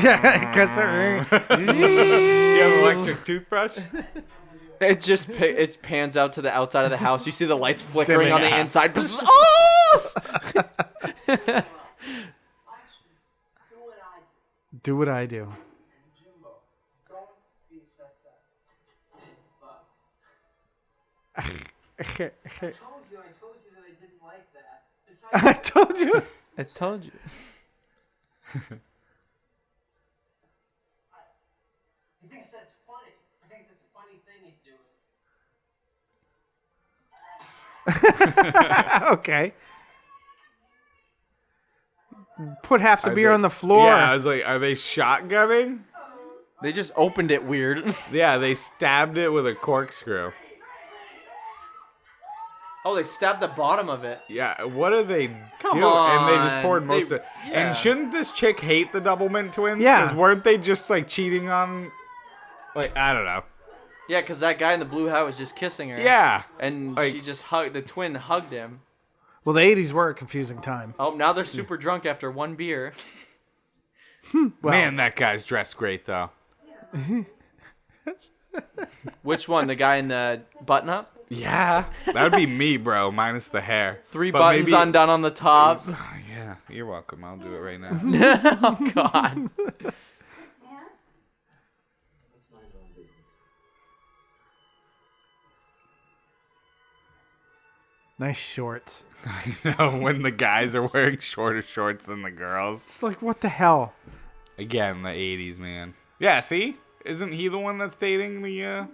Yeah, it cuts it. You have an electric toothbrush? It just it pans out to the outside of the house. You see the lights flickering on the Yeah. inside. Oh! Do what I do. Do what I do. Jimbo, don't be such a fuck. I told you that I didn't like that. Besides, I told you. I told you. he thinks that's funny. He thinks it's a funny thing he's doing. Okay. Put half the Are beer they- on the floor. Yeah, I was like, are they shotgunning? They just opened it weird. Yeah, they stabbed it with a corkscrew. Oh, they stabbed the bottom of it. Yeah, what are they Come doing? And they just on. poured most They- of it. yeah. And shouldn't this chick hate the Doublemint twins? Yeah. Because weren't they just like cheating on, like, I don't know. Yeah, because that guy in the blue hat was just kissing her. Yeah. And Like- she just hugged, the twin hugged him. Well, the 80s were a confusing time. Oh, now they're super drunk after one beer. Well, Man, that guy's dressed great, though. Which one? The guy in the button up? Yeah. That would be me, bro, minus the hair. Three But buttons maybe- undone on the top. Oh, yeah, you're welcome. I'll do it right now. Oh, God. nice shorts. I know, when the guys are wearing shorter shorts than the girls. It's like, what the hell? Again, the 80s, man. Yeah, see? Isn't he the one that's dating the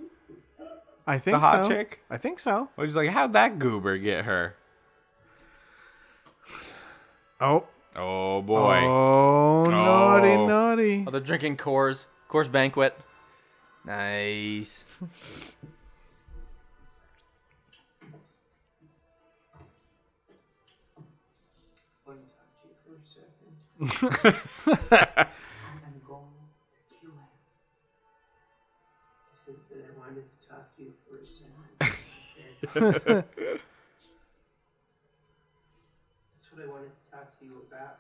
I think hot so. chick? I think so. I was like, how'd that goober get her? Oh. Oh, boy. Oh, naughty, Oh. naughty. Oh, they're drinking Coors. Coors Banquet. Nice. Want to talk to you for a second? I'm going to kill him. I said that I wanted to talk to you for a second. That's what I wanted to talk to you about.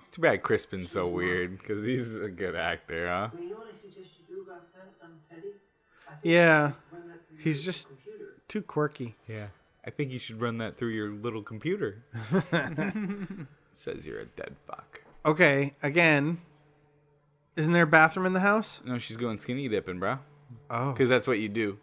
It's too bad Crispin's so weird, because he's a good actor, huh? Well, you know what I suggest you do about that, Teddy? I think Yeah. you run that through He's your just computer. too quirky. Yeah. I think you should run that through your little computer. Says you're a dead fuck. Okay, again. Isn't there a bathroom in the house? No, she's going skinny dipping, bro. Oh. Because that's what you do.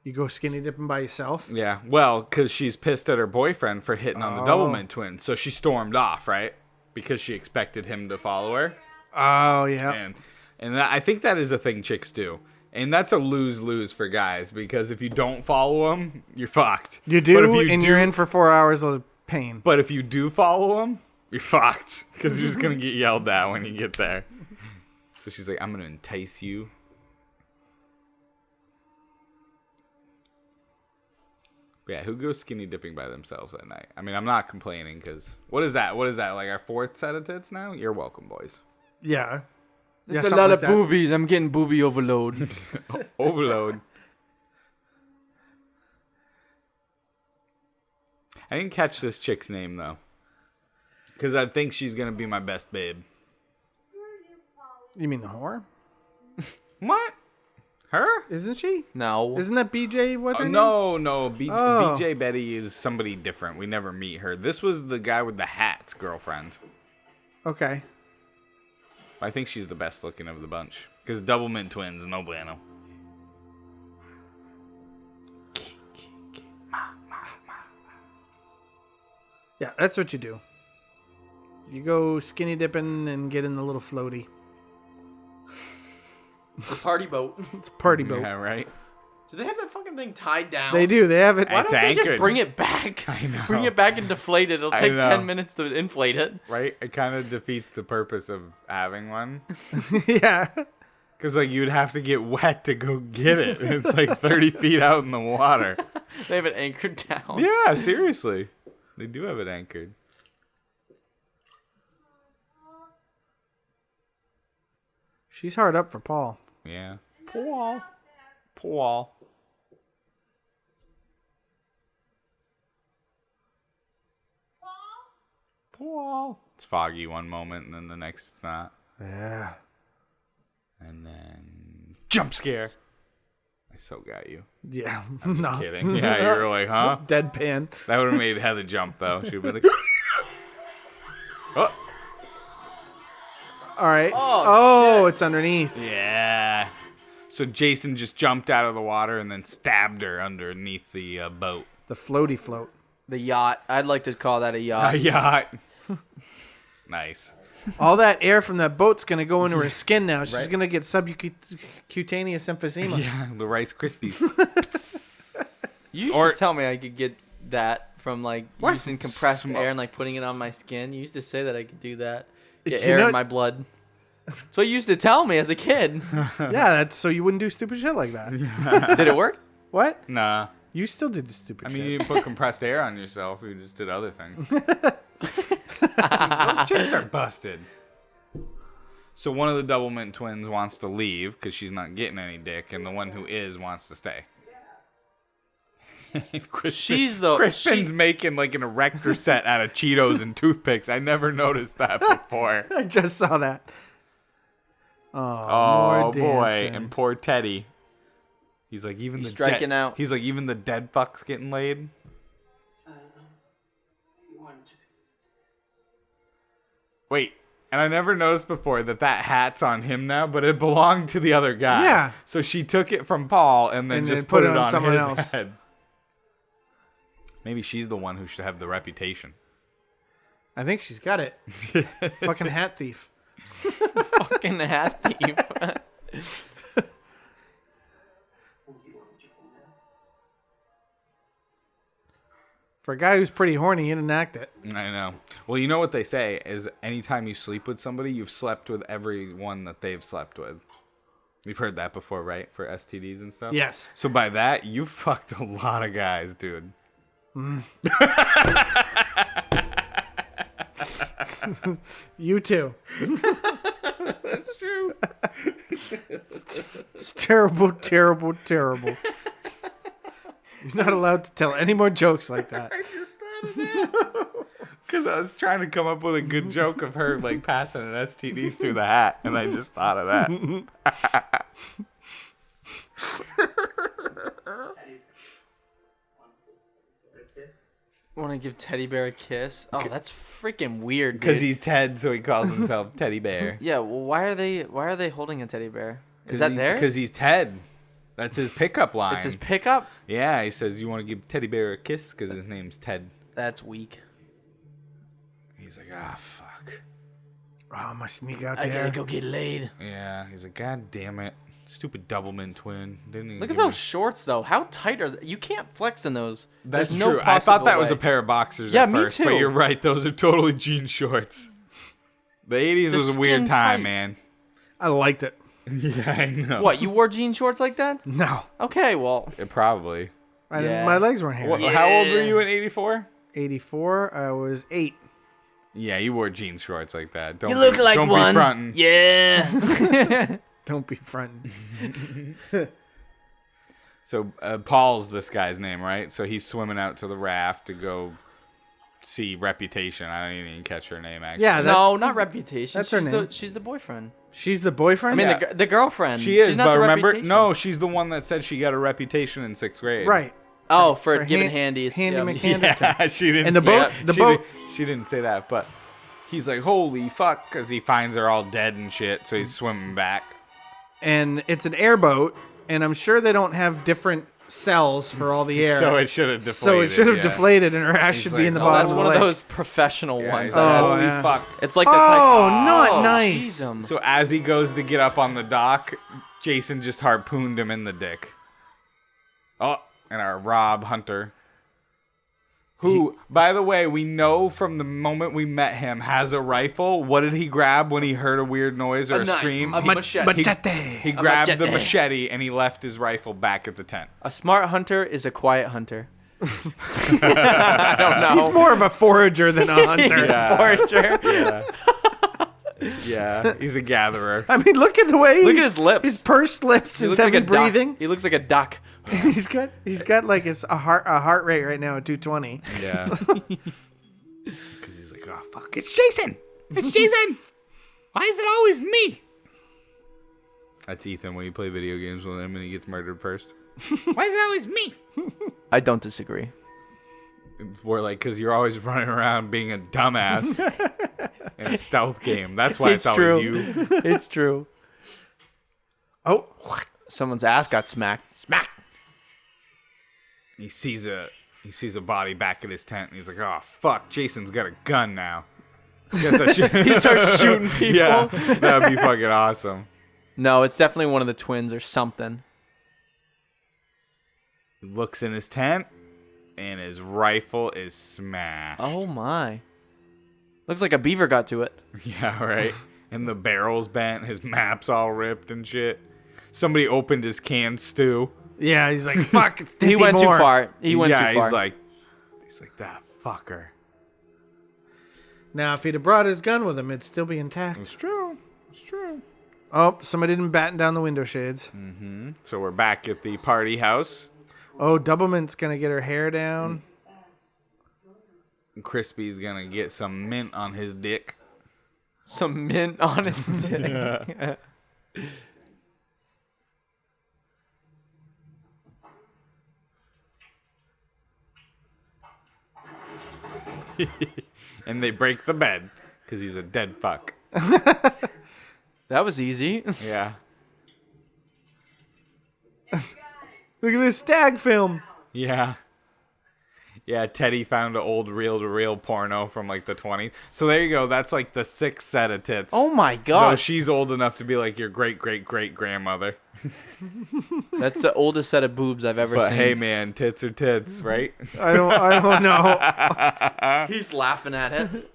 You go skinny dipping by yourself? Yeah, well, because she's pissed at her boyfriend for hitting on the Doublemint twin, so she stormed off, right? Because she expected him to follow her. Oh, yeah. And I think that is a thing chicks do. And that's a lose-lose for guys, because if you don't follow them, you're fucked. You do, you're in for 4 hours of pain. But if you do follow them, you're fucked, because you're just going to get yelled at when you get there. So she's like, I'm going to entice you. Yeah, who goes skinny dipping by themselves at night? I mean, I'm not complaining, because what is that? What is that, like our fourth set of tits now? You're welcome, boys. Yeah. There's Yeah, a lot something of like that. boobies. I'm getting boobie overload. Overload. I didn't catch this chick's name, though. Because I think she's going to be my best babe. You mean the whore? What? Her? Isn't she? No. Isn't that BJ? What? No. Oh. BJ Betty is somebody different. We never meet her. This was the guy with the hat's girlfriend. Okay. I think she's the best looking of the bunch. Because Doublemint twins, no bueno. Yeah, that's what you do. You go skinny dipping and get in the little floaty. It's a party boat. It's a party boat. Yeah, right? Do they have that fucking thing tied down? They do. They have it. Why It's don't they just anchored. bring it back? I know. Bring it back and deflate it. It'll I take know. 10 minutes to inflate it. Right? It kind of defeats the purpose of having one. Yeah. Because, like, you'd have to get wet to go get it. It's like 30 feet out in the water. They have it anchored down. Yeah, seriously. They do have it anchored. She's hard up for Paul. Yeah. Paul. Paul. Paul. It's foggy one moment, and then the next it's not. Yeah. And then jump scare. I so got you. Yeah. I'm just No. kidding. Yeah, you were like, huh? Deadpan. That would have made Heather jump, though. She would have been like, oh. All right. Oh, shit. It's underneath. Yeah. So Jason just jumped out of the water and then stabbed her underneath the boat. The floaty float. The yacht. I'd like to call that a A yacht. yacht. Nice. All that air from that boat's going to go into her skin now. She's Right. going to get subcutaneous emphysema. Yeah, the Rice Krispies. You used Or- to tell me I could get that from like What? using compressed Smoke. air and like putting it on my skin. You used to say that I could do that. Get You air know- in my blood. That's what you used to tell me as a kid. Yeah, that's so you wouldn't do stupid shit like that. Did it work? What? Nah. You still did the stupid I shit. mean, you didn't put compressed air on yourself. You just did other things. Those chicks are busted. So one of the Doublemint twins wants to leave because she's not getting any dick, and the one who is wants to stay. Crispin's making like an erector set out of Cheetos and toothpicks. I never noticed that before. I just saw that. Oh, Oh more boy, dancing. and poor Teddy. He's like even He's the striking out. He's like even the dead fuck's getting laid. You want to. Wait, and I never noticed before that hat's on him now, but it belonged to the other guy. Yeah. So she took it from Paul and then And just then put put it it on on someone his else. head. Maybe she's the one who should have the reputation. I think she's got it. Fucking hat thief. Fucking hat thief. For a guy who's pretty horny, he didn't act it. I know. Well, you know what they say is anytime you sleep with somebody, you've slept with everyone that they've slept with. You've heard that before, right? For STDs and stuff? Yes. So by that, you fucked a lot of guys, dude. You too. That's true. It's terrible, terrible, terrible. You're not allowed to tell any more jokes like that. I just thought of that. Because I was trying to come up with a good joke of her like passing an STD through the hat, and I just thought of that. Want to give Teddy Bear a kiss? Oh, that's freaking weird, dude. Because he's Ted, so he calls himself Teddy Bear. Yeah, well, why are they holding a teddy bear? Is that there? Because he's Ted. That's his pickup line. It's his pickup? Yeah, he says, you want to give Teddy Bear a kiss? Because his name's Ted. That's weak. He's like, ah, fuck. Oh, I'm gonna sneak out I there. gotta go get laid. Yeah, he's like, God damn it. Stupid Doublemint twin. Didn't even Look at give me- those shorts, though. How tight are they? You can't flex in those. That's There's true. no I thought that possible was a way. pair of boxers Yeah, at me first, but too. you're right. Those are totally jean shorts. The 80s They're was a weird skin time, tight. man. I liked it. Yeah, I know. What, you wore jean shorts like that? No, Okay, well. Probably. Yeah. my legs weren't hairy. Well, how old were you in 84? 84. I was 8. Yeah, you wore jean shorts like that. Don't You look be, like don't one. Be fronting. Yeah. Don't be fronting. So Paul's this guy's name, right? So he's swimming out to the raft to go see Reputation. I don't even catch her name, actually. Yeah, No, not Reputation. That's her name. She's the boyfriend. She's the boyfriend. I mean, Yeah. the girlfriend. She is, She's not but the remember? Reputation. No, she's the one that said she got a reputation in 6th grade. right. Oh, for giving hand- handies. handy Yep. mechanic. Yeah, she didn't And the say boat- that. the she boat- She didn't say that, but he's like, holy fuck, because he finds her all dead and shit, so he's swimming back. And it's an airboat, and I'm sure they don't have different cells for all the air. So it should have deflated. So it should have yeah. deflated, and her ass He's should like, be in the oh, bottom That's of one the of lake. those professional Yeah, ones. he's like, Oh, holy yeah. fuck. It's like the Oh, Titanic. not nice. jeez, So as he goes to get up on the dock, Jason just harpooned him in the dick. Oh, and our Rob Hunter, who, by the way, we know from the moment we met him, has a rifle. What did he grab when he heard a weird noise or a knife, scream? a machete. He grabbed the machete. machete and he left his rifle back at the tent. A smart hunter is a quiet hunter. I don't know. He's more of a forager than a hunter. He's a forager. Yeah. Yeah, he's a gatherer. I mean, look at the way. Look at his lips. His pursed lips. He His looks like heavy a duck. breathing. He looks like a duck. He's got like a heart rate right now at 220. Yeah. Because he's like, oh, fuck. It's Jason. It's Jason. Why is it always me? That's Ethan when you play video games with him and he gets murdered first. Why is it always me? I don't disagree. We're like, because you're always running around being a dumbass in a stealth game. That's why it's always you. It's true. Oh, what? Someone's ass got smacked. Smack. He sees a body back at his tent and he's like, oh, fuck. Jason's got a gun now. Guess I should... He starts shooting people. Yeah, that'd be fucking awesome. No, it's definitely one of the twins or something. He looks in his tent, and his rifle is smashed. Oh my. Looks like a beaver got to it. Yeah, right? And the barrel's bent, his map's all ripped and shit. Somebody opened his canned stew. Yeah, he's like, fuck. He went too more. far. He went too far. He's like, that fucker. Now, if he'd have brought his gun with him, it'd still be intact. It's true. It's true. Oh, somebody didn't batten down the window shades. So we're back at the party house. Oh, Doublemint's gonna get her hair down. Crispy's gonna get some mint on his dick. Some mint on his dick. And they break the bed because he's a dead fuck. That was easy. Yeah. Look at this stag film. Yeah. Yeah, Teddy found an old reel-to-reel porno from like the 20s. So there you go. That's like the 6th set of tits. Oh my Though gosh. she's old enough to be like your great-great-great-grandmother. That's the oldest set of boobs I've ever But seen. hey, man, tits are tits, right? I don't know. He's laughing at it.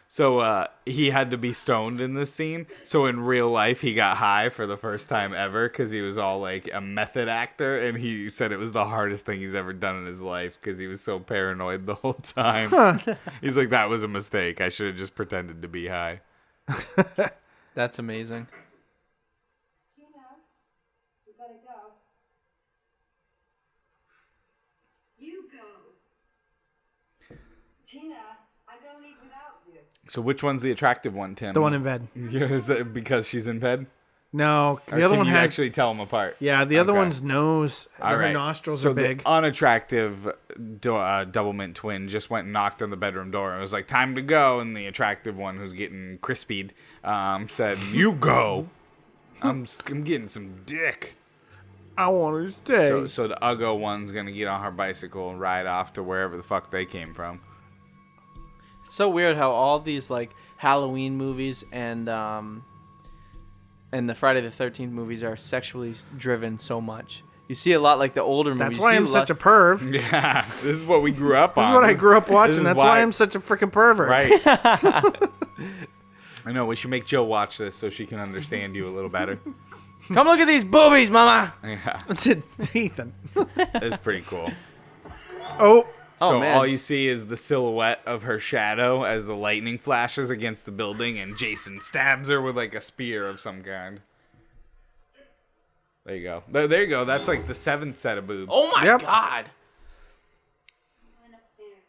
So he had to be stoned in this scene. So in real life, he got high for the first time ever because he was all like a method actor. And he said it was the hardest thing he's ever done in his life because he was so paranoid the whole time. He's like, that was a mistake. I should have just pretended to be high. That's amazing. Tina, we better go. You go. Tina, I don't leave without you. So which one's the attractive one, Tim? The one in bed. Yeah, is that because she's in bed? No, Or the other can one you has. actually tell them apart? Yeah, the other Okay. one's nose. All Her right. nostrils so are big. The unattractive double mint twin just went and knocked on the bedroom door. It was like, time to go. And the attractive one who's getting crispied said, you go. I'm getting some dick. I want to stay. So the Uggo one's going to get on her bicycle and ride off to wherever the fuck they came from. It's so weird how all these like Halloween movies and the Friday the 13th movies are sexually driven so much. You see a lot like the older movies. That's why I'm such a perv. Yeah, this is what we grew up on. This is what I grew up watching. That's why why I'm such a freaking pervert. Right. I know, we should make Jill watch this so she can understand you a little better. Come look at these boobies, mama. Yeah, That's it, Ethan. it's pretty cool. Oh, So man. all you see is the silhouette of her shadow as the lightning flashes against the building, and Jason stabs her with like a spear of some kind. There you go. There you go. That's like the 7th set of boobs. Oh my Yep. god. I went upstairs.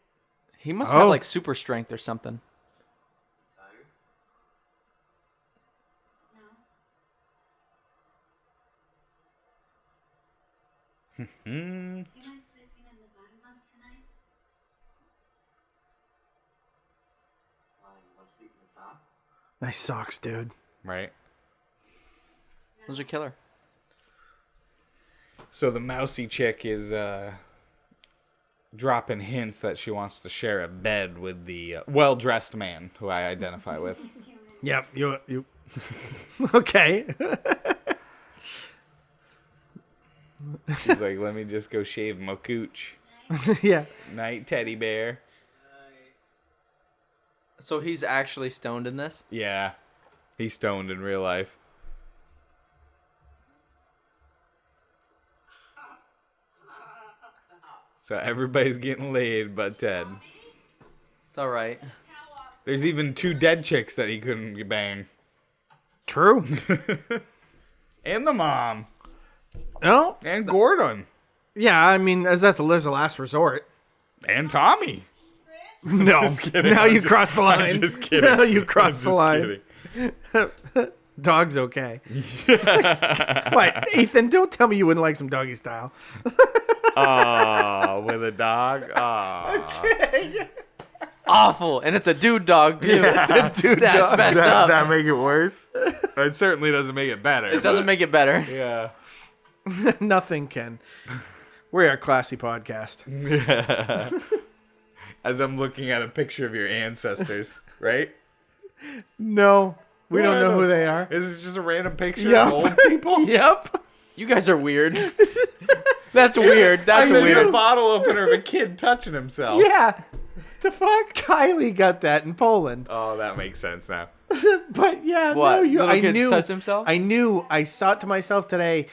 He must Oh. have like super strength or something. No. Hmm. You mind sleeping in the bottom bunk tonight? nice socks, dude. Right. Those are killer. So the mousy chick is dropping hints that she wants to share a bed with the well-dressed man who I identify with. Yep. You. Okay. She's like, let me just go shave my cooch. Yeah. Night, teddy bear. So he's actually stoned in this? Yeah. He's stoned in real life. So everybody's getting laid but Ted. It's all right. There's even 2 dead chicks that he couldn't bang. True. And the mom. No. And Gordon. Yeah. I mean, as there's a last resort. And Tommy. No. kidding. Now I'm you just- cross the line. I'm just kidding. Now you I'm cross just the line. kidding. Dog's okay. What, Ethan? Don't tell me you wouldn't like some doggy style. Oh, with a dog? Oh. Awful. And it's a dude dog, too. Yeah. Dude, That's dog. messed Does up. that make it worse? It certainly doesn't make it better. It doesn't make it better. Yeah. Nothing can. We're a classy podcast. As I'm looking at a picture of your ancestors, right? No, we Who don't are know who those? they are. Is this just a random picture Yep. of old people? Yep. You guys are weird. That's weird. That's There's a weird. bottle opener of a kid touching himself. Yeah. The fuck? Kylie got that in Poland. Oh, that makes sense now. But yeah, What? no, Little I kids knew. touch themselves? I knew. I saw it to myself today.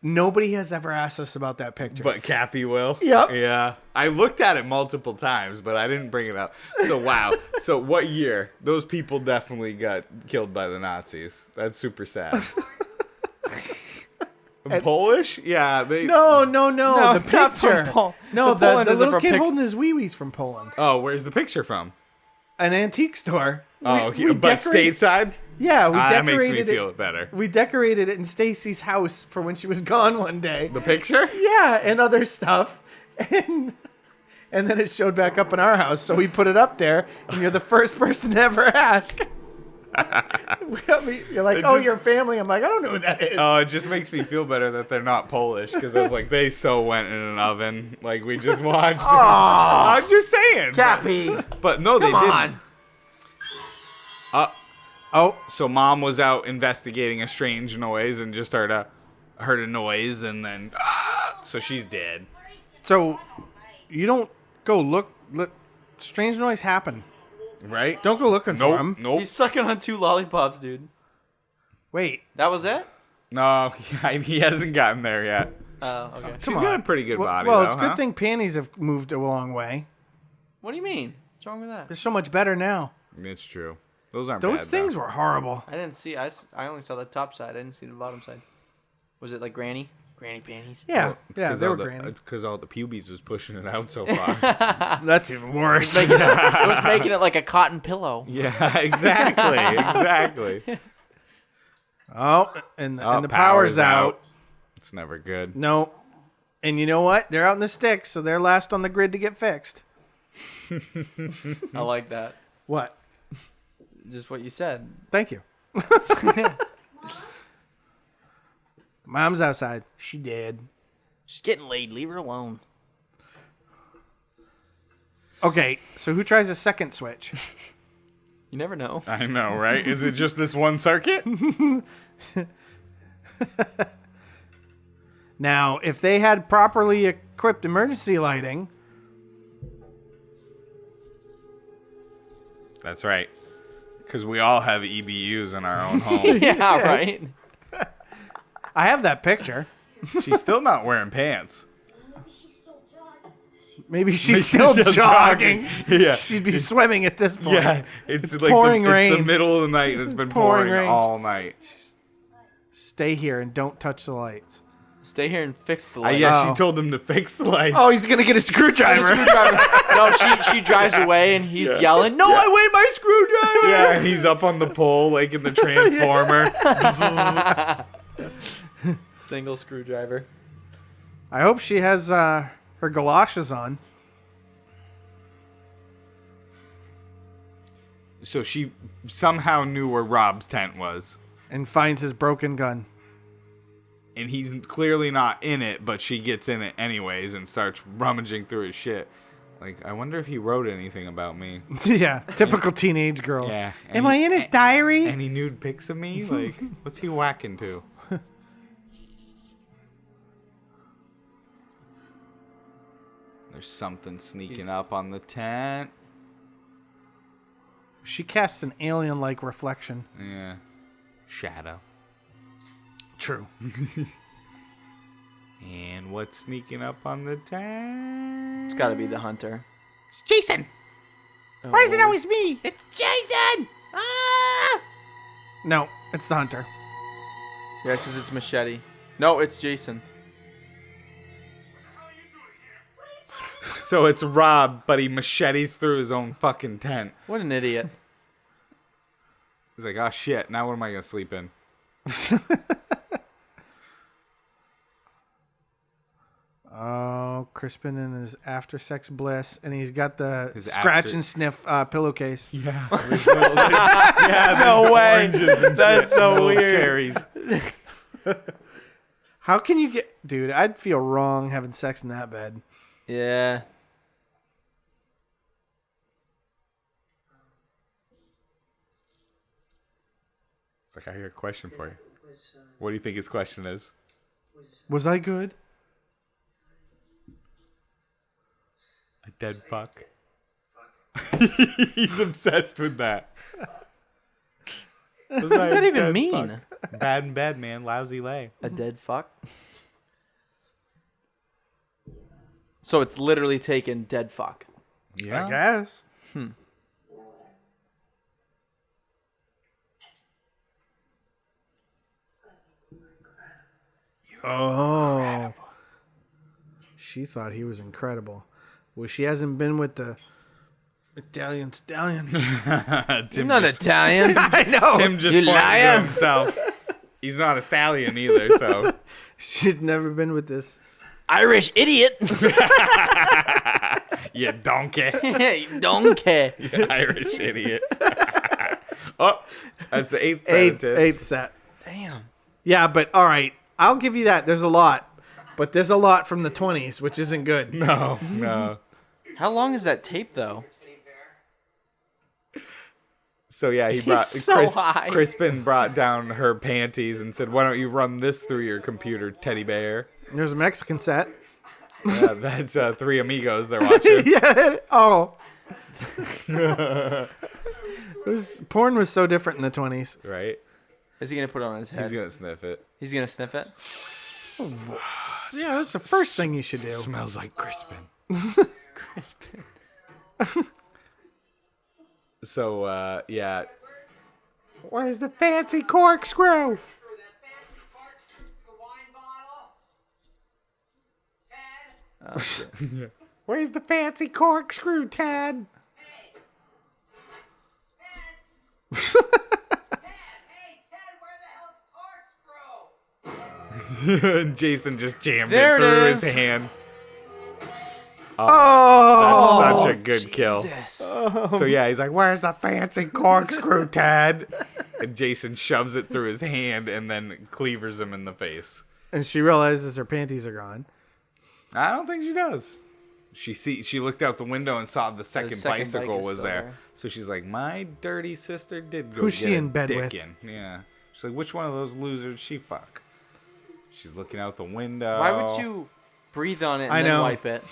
Nobody has ever asked us about that picture. But Cappy will. Yep. Yeah. I looked at it multiple times, but I didn't bring it up. So, wow. So, what year? Those people definitely got killed by the Nazis. That's super sad. Polish? Yeah. They. no, No, the it's not picture. from Pol- No, the the Poland isn't little from kid pic- holding his wee-wees from Poland. Oh, where's the picture from? An antique store. Oh, We but decorate- stateside? Yeah, we That makes decorated me feel it. better. We decorated it in Stacy's house for when she was gone one day. The picture? Yeah, and other stuff. And then it showed back up in our house, so we put it up there, and you're the first person to ever ask. You're like, It oh, just- your family. I'm like, I don't know who that is. Oh, it just makes me feel better that they're not Polish because I was like, they so went in an oven. Like, we just watched. I'm just saying. Cappy. But no, they Come didn't. on. Oh, So mom was out investigating a strange noise and just heard a noise and then so she's dead. so you don't go look. Strange noise happened. Right? Don't go looking for him. Nope. He's sucking on 2 lollipops, dude. Wait. That was it? No, he hasn't gotten there yet. Oh, okay. She's got a pretty good body Well, though, it's a good huh? thing panties have moved a long way. What do you mean? What's wrong with that? They're so much better now. It's true. Those aren't Those bad, things though. were horrible. I didn't see. I only saw the top side. I didn't see the bottom side. Was it like granny? Granny panties? Yeah, Well, it's yeah, 'cause they all were the- granny. It's because all the pubies was pushing it out so far. That's even worse. It was making it like a cotton pillow. Yeah, exactly. Oh, and Oh, the power's out. It's never good. No. And you know what? They're out in the sticks, so they're last on the grid to get fixed. I like that. What? Just what you said. Thank you. Mom's outside. She dead. She's getting laid. Leave her alone. Okay, so who tries a second switch? You never know. I know, right? Is it just this one circuit? Now, if they had properly equipped emergency lighting, That's right. Because we all have EBUs in our own home. Yeah, right. I have that picture. She's still not wearing pants. Maybe she's Maybe she's still jogging. still still jogging. jogging. Yeah. She'd be swimming at this point. Yeah, it's like pouring it's rain. the middle of the night. It's been Pouring pouring rain. all night. Stay here and don't touch the lights. Stay here and fix the light. Yeah, Oh. she told him to fix the lights. Oh, he's gonna get a screwdriver. No, she drives away and he's yelling, "No, I weigh my screwdriver!" Yeah, and he's up on the pole like in the Transformer. Single screwdriver. I hope she has her galoshes on. So she somehow knew where Rob's tent was. And finds his broken gun. And he's clearly not in it, but she gets in it anyways and starts rummaging through his shit. Like, I wonder if he wrote anything about me. Yeah, typical teenage girl. Yeah. Am I in his diary? Any nude pics of me? Like, what's he whacking to? There's something sneaking up on the tent. She casts an alien-like reflection. Yeah. Shadow. True. And what's sneaking up on the tent? It's got to be the hunter. It's Jason. Oh, Why is it Lord. always me? It's Jason. Ah! No, it's the hunter. Yeah, because it's Machete. No, it's Jason. So it's Rob, but he machetes through his own fucking tent. What an idiot. He's like, oh shit, now what am I gonna sleep in? Oh, Crispin and his after-sex bliss, and he's got the His scratch after- and sniff pillowcase. Yeah. Yeah, No way. And That's shit, so and little weird. Cherries. How can you get, dude? I'd feel wrong having sex in that bed. Yeah. It's like, I got a question for you. What do you think his question is? Was I good? A dead fuck. He's obsessed with that. What does that even mean? Bad in bed, man. Lousy lay. A dead fuck? So it's literally taken dead fuck. Yeah. I guess. Oh. She thought he was incredible. Well, she hasn't been with the Italian stallion. Tim, Not Italian. I know. Tim just You pointed to liar. himself. He's not a stallion either, so. She's never been with this. Irish idiot. You donkey. You donkey. You Irish idiot. Oh, that's the eighth set of tits. Eighth set. Damn. Yeah, but all right. I'll give you that. There's a lot. But there's a lot from the 20s, which isn't good. No, no. How long is that tape, though? So yeah, he brought so high. Crispin brought down her panties and said, "Why don't you run this through your computer, teddy bear?" There's a Mexican set. Yeah, that's Three Amigos they're watching. Yeah. Oh. Porn was so different in the 20s. Right? Is he going to put it on his head? He's gonna sniff it. He's going to sniff it? Yeah, that's the first thing you should do. Smells like Crispin. Crispin. So yeah. Where's the fancy corkscrew? Oh, shit. Where's the fancy corkscrew, Ted? Hey, Ted, where the hell's corkscrew? Jason just jammed There it it through his is. hand. Oh, That's such a good kill. Jesus. So yeah, he's like, "Where's the fancy corkscrew, Ted?" And Jason shoves it through his hand and then cleavers him in the face. and she realizes her panties are gone. I don't think she does. She looked out the window and saw the second second bicycle bike is was still there. there. So she's like, "My dirty sister did go Who's get she a in bed dick with? in." Yeah. She's like, "Which one of those losers she fuck?" She's looking out the window. Why would you breathe on it and I then know. wipe it?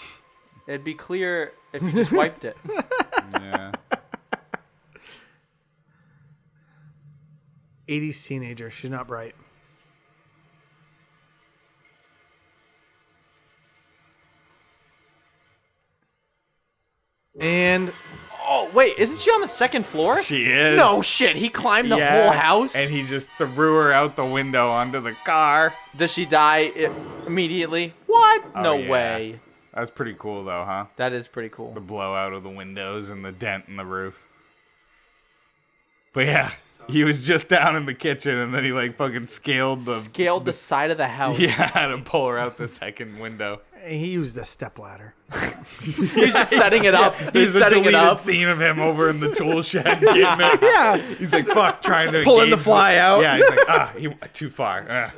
It'd be clear if you just wiped it. Yeah. 80s teenager. She's not bright. And Oh, wait, isn't she on the second floor? She is. No shit, he climbed the Yeah, whole house? and he just threw her out the window onto the car. Does she die immediately? What? Oh, No yeah. way. That's pretty cool, though, huh? That is pretty cool. The blowout of the windows and the dent in the roof. But yeah, he was just down in the kitchen, and then he like fucking scaled Scaled the side of the house. Yeah, to pull her out the second window. he used a stepladder. He's just setting it up. He's There's a setting it deleted up. scene of him over in the tool shed getting it. Yeah. He's like, fuck, trying to Pulling the gauge fly out. Yeah, he's like, he went too far.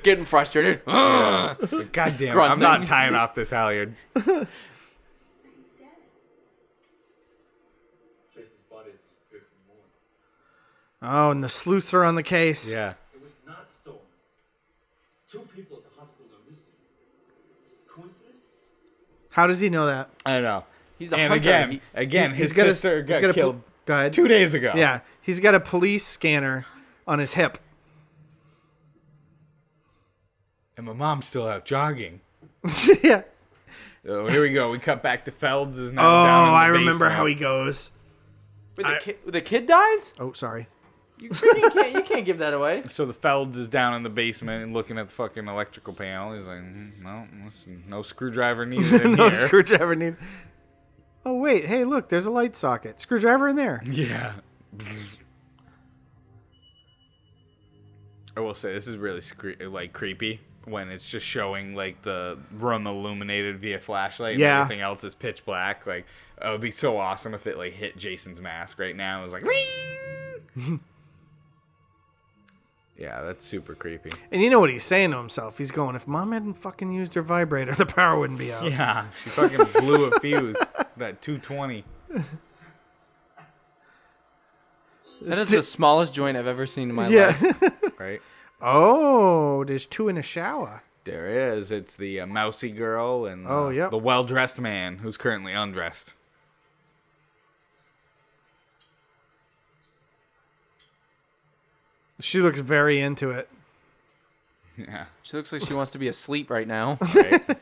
Getting frustrated. It's like, God damn it, I'm Grunting. not tying off this halyard. Jason's body is disappeared from the morning. Oh, and the sleuths are on the case. Yeah. It was not stolen. 2 people at the hospital are missing. Coincidence? How does he know that? I don't know. He's a And hunter. again, his He's got a- sister he's got got a killed Go ahead. 2 days ago. Yeah, he's got a police scanner on his hip. And my mom's still out jogging. Yeah. So here we go. We cut back to Felds is now Oh, down in the I remember basement. how he goes. Wait, the kid dies? Oh, sorry. You freaking can't. You can't give that away. So the Felds is down in the basement and looking at the fucking electrical panel. He's like, no, no screwdriver needed in No here. screwdriver need. Oh wait, hey, look, there's a light socket. Screwdriver in there. Yeah. I will say this is really creepy when it's just showing like the room illuminated via flashlight and Yeah. everything else is pitch black. Like it would be so awesome if it like hit Jason's mask right now. It was like, ring! Yeah, that's super creepy. And you know what he's saying to himself? He's going, if Mom hadn't fucking used her vibrator, the power wouldn't be out. Yeah, she fucking blew a fuse. That 220. That is the smallest joint I've ever seen in my Yeah. life. Right? Oh, there's 2 in a shower. There is. It's the mousy girl and yep. the well-dressed man who's currently undressed. She looks very into it. Yeah. She looks like she wants to be asleep right now. Right?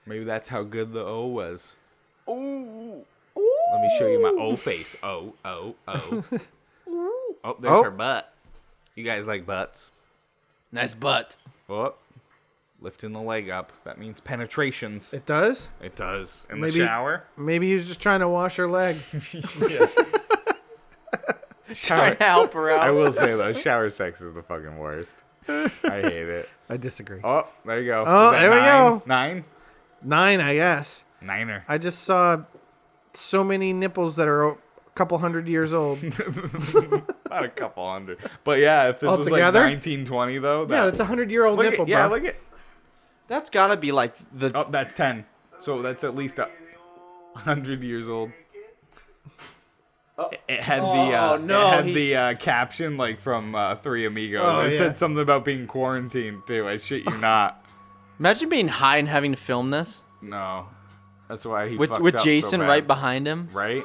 Maybe that's how good the O was. Ooh. Let me show you my O face. O. Oh, there's Oh. her butt. You guys like butts? Nice butt. Oh, lifting the leg up. That means penetrations. It does? It does. In Maybe- the shower? Maybe he's just trying to wash her leg. Trying to help her out. I will say, though, shower sex is the fucking worst. I hate it. I disagree. Oh, there you go. Oh, Is that there we 9? go. 9? 9, I guess. Niner. I just saw so many nipples that are a couple hundred years old. Not a couple hundred. But yeah, if this was like Altogether? 1920, though. Yeah, that's a 100-year-old look nipple, at, yeah, bro. look at. That's gotta be like the. Oh, that's 10. So that's at least 100 years old. It had the caption like from Three Amigos. Oh, it yeah. said something about being quarantined too. I shit you not. Imagine being high and having to film this No, that's why he with fucked with up so Jason bad. right behind him. Right.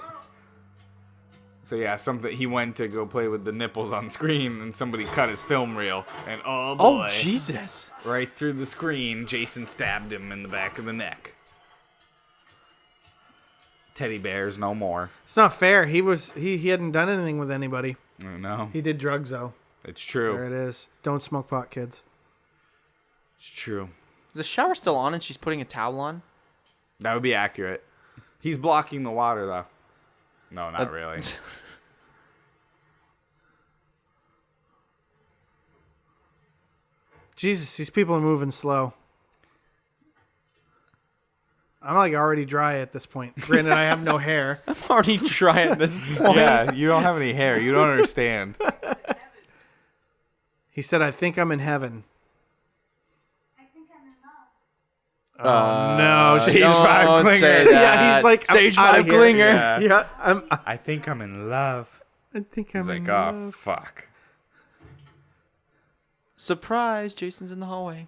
So yeah, something he went to go play with the nipples on screen, and somebody cut his film reel, and oh boy, Oh Jesus! right through the screen, Jason stabbed him in the back of the neck. Teddy bears, no more. It's not fair. He hadn't done anything with anybody. No, He did drugs, though. it's There true. it is. Don't smoke pot, kids. It's true. Is the shower still on and she's putting a towel on? That would be accurate. He's blocking the water, though. No, not really. Jesus, these people are moving slow. I'm like already dry at this point. Granted, I have no hair. I'm already trying this point. Yeah, you don't have any hair. You don't understand. He said, I think I'm in heaven. I think I'm in love. Oh, no. Stage Don't 5 clinger. say Yeah, that. he's like, Stage I'm outta 5 here. clinger. Yeah. Yeah, I think I'm in love. I think I'm He's like, in oh, love. fuck. Surprise, Jason's in the hallway.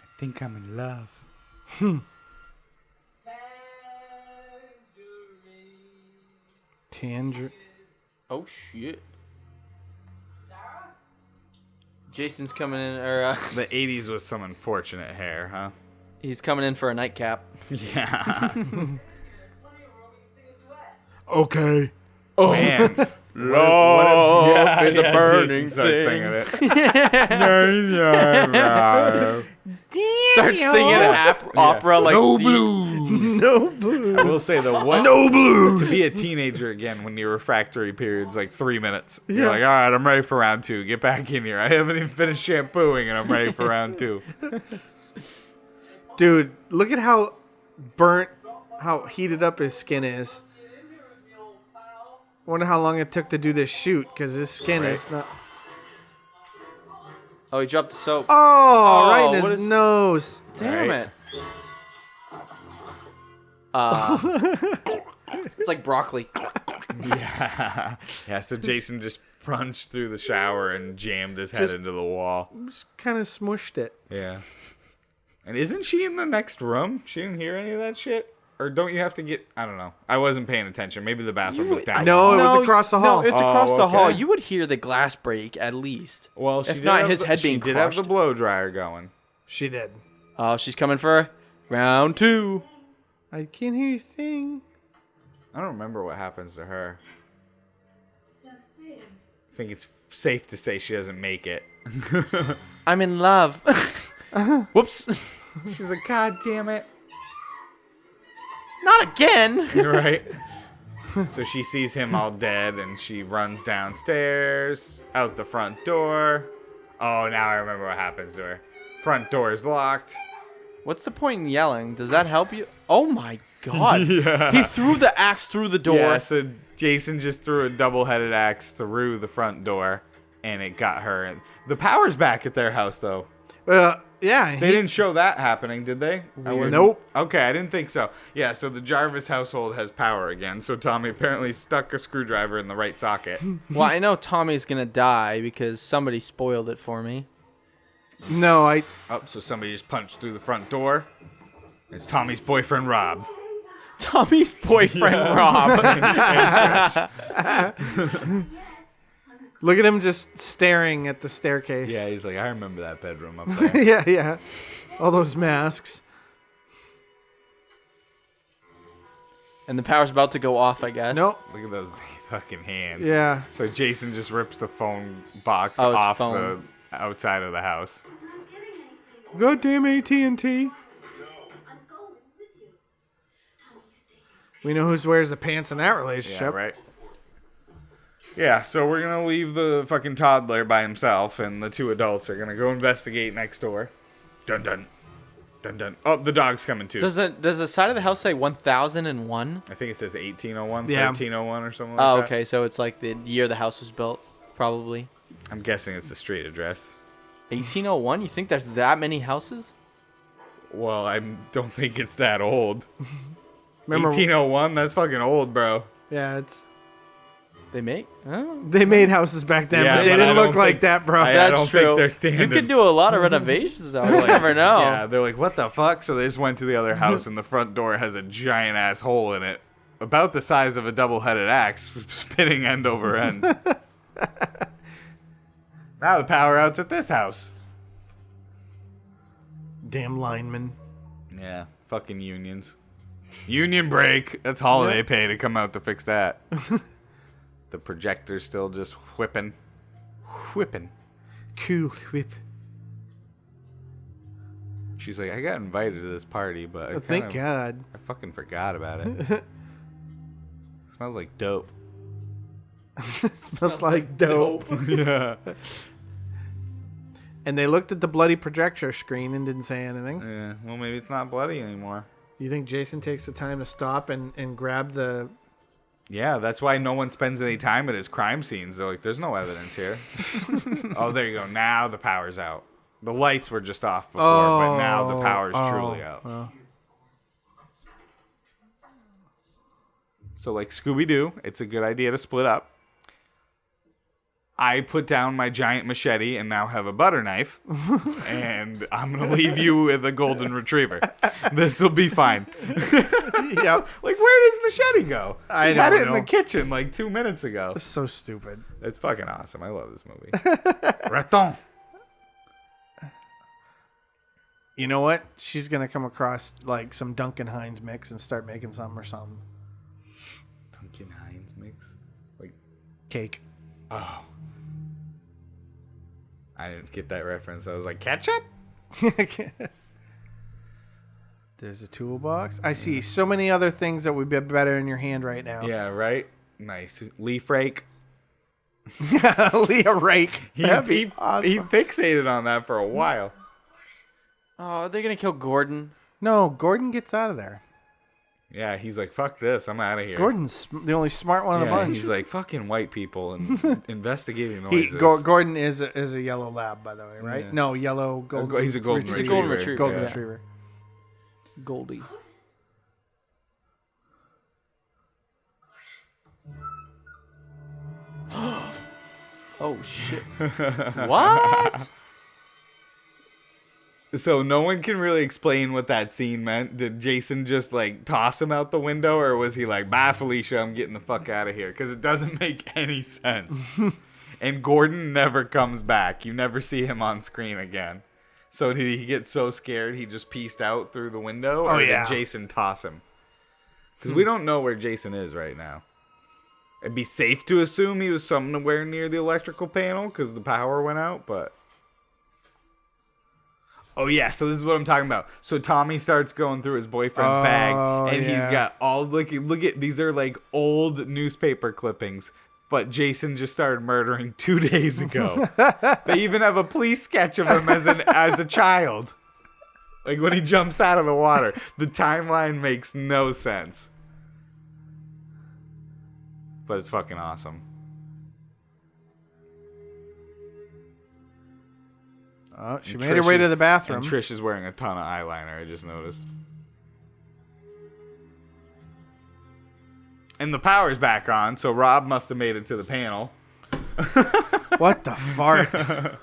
I think I'm in love. Tangerine. Oh shit. Jason's coming in, or The 80s was some unfortunate hair, huh? he's coming in for a nightcap. Yeah. Okay. Oh, man. Love is a Jason burning starts thing. singing it. Start singing opera like No Steve. blues. No blue. I will say the one. No blues. To be a teenager again when your refractory period's like 3 minutes. Yeah. You're like, all right, I'm ready for round 2. Get back in here. I haven't even finished shampooing and I'm ready for round 2. Dude, look at how burnt, how heated up his skin is. Wonder how long it took to do this shoot, because his skin Right. is not... Oh, he dropped the soap. Oh, right in what his is- nose. Damn Right. it. It's like broccoli. Yeah. Yeah, so Jason just punched through the shower and jammed his head Just- into the wall. Just kind of smushed it. Yeah. And isn't she in the next room? She didn't hear any of that shit? Or don't you have to get... I don't know. I wasn't paying attention. Maybe the bathroom was down. No, it was across the hall. No, it's Oh, across the hall. okay. You would hear the glass break at least. Well, she If did not, have his the- head being She did have the crushed. blow dryer going. She did. Oh, she's coming for round 2. I can't hear you sing. I don't remember what happens to her. Just saying. I think it's safe to say she doesn't make it. I'm in love. Whoops. She's like, God damn it. Not again. You're right. So she sees him all dead and she runs downstairs, out the front door. Oh, now I remember what happens to her. Front door is locked. What's the point in yelling? Does that help you? Oh my god. Yeah. He threw the axe through the door. Yeah, so Jason just threw a double-headed axe through the front door and it got her. And the power's back at their house, though. Yeah. They didn't show that happening, did they? I wasn't- Nope. Okay, I didn't think so. Yeah, so the Jarvis household has power again. So Tommy apparently stuck a screwdriver in the right socket. Well, I know Tommy's gonna die because somebody spoiled it for me. No, I... Oh, so somebody just punched through the front door. It's Tommy's boyfriend, Rob. Tommy's boyfriend, Rob. Look at him just staring at the staircase. Yeah, he's like, I remember that bedroom up there. Yeah, yeah. All those masks. And the power's about to go off, I guess. Nope. Look at those fucking hands. Yeah. So Jason just rips the phone box Oh, it's off phone. the outside of the house. I'm not getting anything. Goddamn AT&T. I'm going with you. Tommy, you stay here. We know who wears the pants in that Yeah, relationship. right. Yeah, so we're gonna leave the fucking toddler by himself, and the two adults are gonna go investigate next door. Dun dun, dun dun. Oh, the dog's coming too. Does the side of the house say 1001? I think it says 1801, Yeah. 1301, or something like Oh, that. okay. So it's like the year the house was built, probably. I'm guessing it's the street address. 1801? You think there's that many houses? Well, I don't think it's that old. Remember? 1801? That's fucking old, bro. Yeah, it's... They make? Oh. They made houses back then, Yeah, but they but I didn't don't look like think- that, bro. I That's don't true. think they're standing. You could do a lot of renovations, though. You never know. Yeah, they're like, what the fuck? So they just went to the other house, and the front door has a giant ass hole in it, about the size of a double-headed axe, spinning end over end. Now the power out's at this house. Damn lineman. Yeah, fucking unions. Union break. That's holiday pay to come out to fix that. The projector's still just whipping. Whipping. Cool whip. She's like, I got invited to this party, but I Thank God. I fucking forgot about it. Smells like dope. Smells like dope. Yeah. And they looked at the bloody projector screen and didn't say anything. Yeah. Well, maybe it's not bloody anymore. Do you think Jason takes the time to stop and grab the... Yeah, that's why no one spends any time at his crime scenes. They're like, there's no evidence here. Oh, there you go. Now the power's out. The lights were just off before, but now the power's truly out. Oh. So like Scooby-Doo, it's a good idea to split up. I put down my giant machete and now have a butter knife. And I'm going to leave you with a golden retriever. This will be fine. Yep. Like, where does Machete go? I He had don't it in the know. kitchen like 2 minutes ago. It's so stupid. It's fucking awesome. I love this movie. Raton. You know what? She's going to come across like some Duncan Hines mix and start making some or something. Duncan Hines mix? Like, Cake. oh. I didn't get that reference. I was like, ketchup? There's a toolbox. I see so many other things that would be better in your hand right now. Yeah, right? Nice. Leaf rake. Leah Rake. That'd be He awesome. fixated on that for a while. Oh, are they gonna kill Gordon? No, Gordon gets out of there. Yeah, he's like, fuck this. I'm out of here. Gordon's the only smart one of the Yeah, bunch. he's like, fucking white people and investigating noises. Gordon is a yellow lab, by the way, right? Yeah. No, yellow gold. He's a golden He's a golden retriever. retriever. Golden Yeah. retriever. Goldie. Oh shit! What? So no one can really explain what that scene meant. Did Jason just like toss him out the window, or was he like, bye Felicia, I'm getting the fuck out of here? Because it doesn't make any sense. And Gordon never comes back. You never see him on screen again. So did he get so scared he just pieced out through the window, or yeah. did Jason toss him? Because we don't know where Jason is right now. It'd be safe to assume he was somewhere near the electrical panel because the power went out, but... Oh, yeah, so this is what I'm talking about. So Tommy starts going through his boyfriend's bag, and he's got all... Look at these are like old newspaper clippings, but Jason just started murdering 2 days ago. They even have a police sketch of him as a child. Like when he jumps out of the water. The timeline makes no sense. But it's fucking awesome. Oh, she And made her Trish way is- to the bathroom. And Trish is wearing a ton of eyeliner, I just noticed. And the power's back on, so Rob must have made it to the panel. What the fart?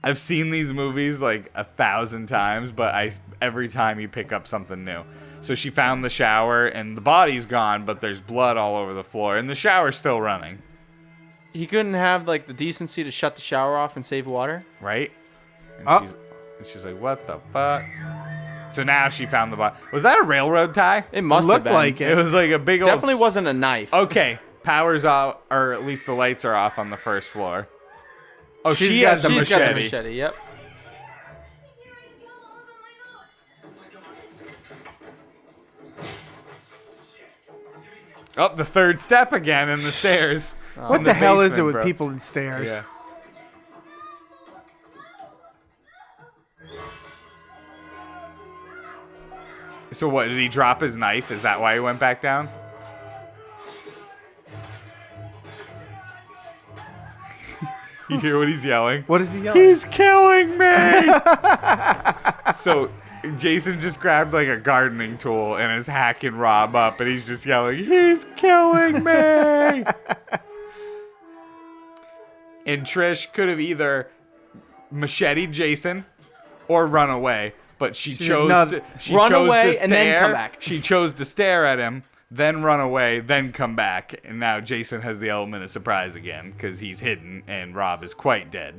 I've seen these movies like 1,000 times, but every time you pick up something new. So she found the shower, and the body's gone, but there's blood all over the floor, and the shower's still running, He couldn't have like the decency to shut the shower off and save water. right? And Oh. she's like, what the fuck? So now she found the body. Was that a railroad tie? It must Looked have been. like It was like a big old... Definitely wasn't a knife. Okay, power's off, or at least the lights are off on the first floor. Oh, she got- has the She's machete. got the machete. Yep. Oh, the third step again in the stairs. What In the hell is it basement, with bro. people in stairs? Yeah. So what, did he drop his knife? Is that why he went back down? You hear what he's yelling? What is he yelling? He's killing me! So Jason just grabbed like a gardening tool and is hacking Rob up, and he's just yelling, he's killing me! And Trish could have either macheted Jason or run away, but she chose not- to Run chose away to and then come stare. back. She chose to stare at him, then run away, then come back, and now Jason has the element of surprise again because he's hidden and Rob is quite dead.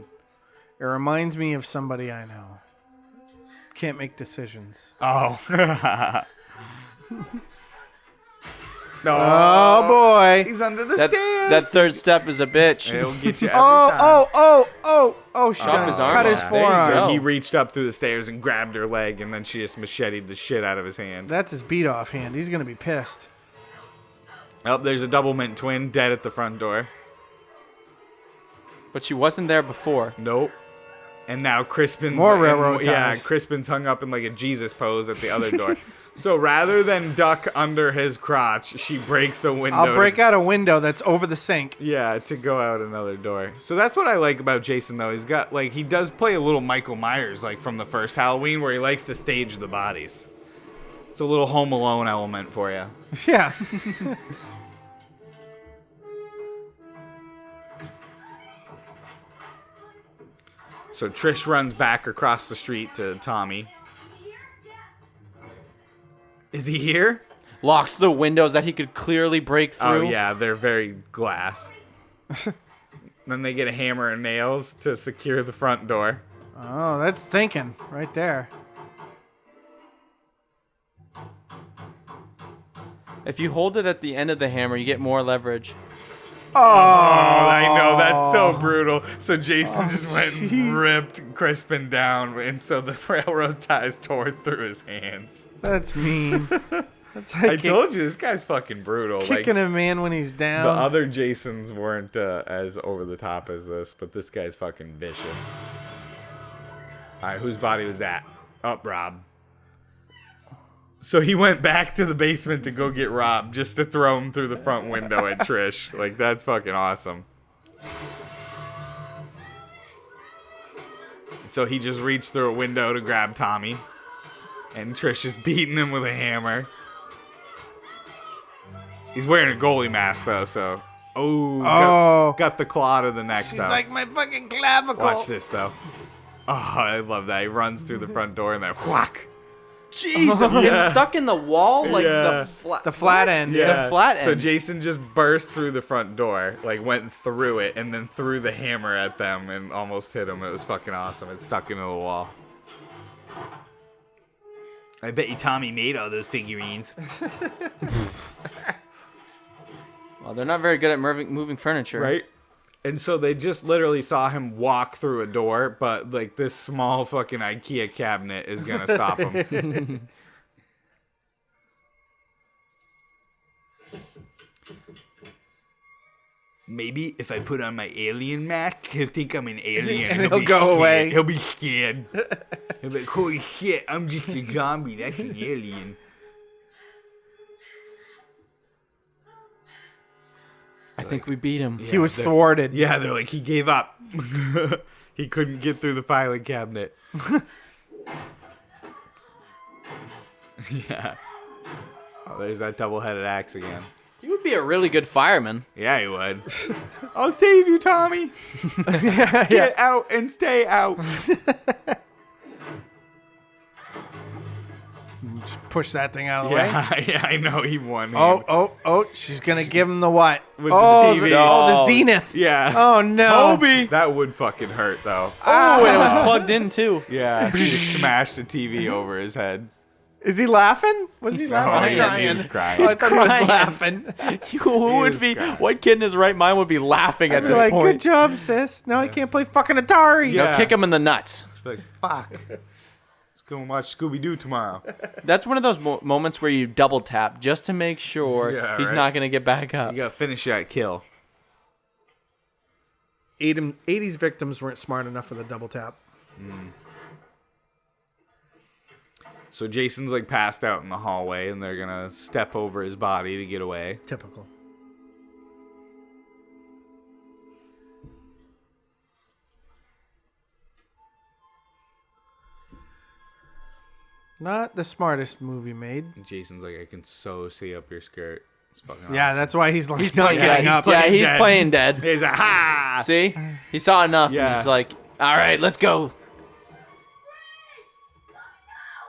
It reminds me of somebody I know. Can't make decisions. Oh. No. Oh boy. He's under the That stairs. third step is a bitch. It'll get you every time. She Drop done his arm cut his off. There you go. forearm. He reached up through the stairs and grabbed her leg, and then she just macheted the shit out of his hand. That's his beat off hand. He's gonna be pissed. Oh, there's a double mint twin dead at the front door. But she wasn't there before. Nope. And now Crispin's More railroad yeah, ties. Crispin's hung up in like a Jesus pose at the other door. So rather than duck under his crotch, she breaks a window. I'll break out a window that's over the sink. Yeah, to go out another door. So that's what I like about Jason, though. He's got, like, he does play a little Michael Myers, like, from the first Halloween, where he likes to stage the bodies. It's a little Home Alone element for you. Yeah. So Trish runs back across the street to Tommy. Is he here? Locks the windows that he could clearly break through. Oh, yeah, they're very glass. Then they get a hammer and nails to secure the front door. Oh, that's thinking right there. If you hold it at the end of the hammer, you get more leverage. Oh, I know, that's so brutal. So Jason just went jeez. and ripped Crispin down, and so the railroad ties tore through his hands. That's mean. That's I like told you, this guy's fucking brutal. kicking a man when he's down. The other Jasons weren't as over the top as this, but this guy's fucking vicious. All right, whose body was that? Up, Rob. So he went back to the basement to go get Rob just to throw him through the front window at Trish. Like, that's fucking awesome. So he just reached through a window to grab Tommy. And Trish is beating him with a hammer. He's wearing a goalie mask, though, so... Oh, got the claw to the neck, She's though. like my fucking clavicle. Watch this, though. Oh, I love that. He runs through the front door and then whack. Jeez, Yeah. it's stuck in the wall like Yeah. the The flat end. The flat So end. Jason just burst through the front door, like went through it, and then threw the hammer at them and almost hit them. It was fucking awesome. It stuck into the wall. I bet you Tommy made all those figurines. Well, they're not very good at moving furniture. Right? And so they just literally saw him walk through a door, but like this small fucking IKEA cabinet is gonna stop him. Maybe if I put on my alien mask, he'll think I'm an alien. And he'll he'll be go scared. away. He'll be scared. He'll be like, holy shit, I'm just a zombie. That's an alien. I think we beat him. He was thwarted. Yeah, they're like, he gave up. He couldn't get through the filing cabinet. Yeah. Oh, there's that double-headed axe again. He would be a really good fireman. Yeah, he would. I'll save you, Tommy. Get out and stay out. Just push that thing out of the way. Yeah, I know he won. Oh, she's gonna give him the what? With the oh, TV. the Zenith. Yeah. Oh no. That would fucking hurt, though. Oh, and it was plugged in too. Yeah, he just smashed the TV over his head. Is he laughing? Was he He's laughing? crying. He was crying. Oh, I thought he was crying. laughing. Who would was be? crying. What kid in his right mind would be laughing I'd at be this like, good point? job, sis. No, I can't play fucking Atari. Yeah. Now kick him in the nuts. Like, fuck. Let's go and watch Scooby-Doo tomorrow. That's one of those moments where you double tap just to make sure Yeah, he's right. not gonna get back up. You gotta finish that kill. 80s victims weren't smart enough for the double tap. So Jason's like passed out in the hallway, and they're gonna step over his body to get away. Typical. Not the smartest movie made. And Jason's like, I can so see up your skirt. It's fucking Yeah, awesome. that's why he's like not playing getting dead. up. He's dead. playing dead. He's like, ha! See, he saw enough. Yeah. He's like, all right, let's go.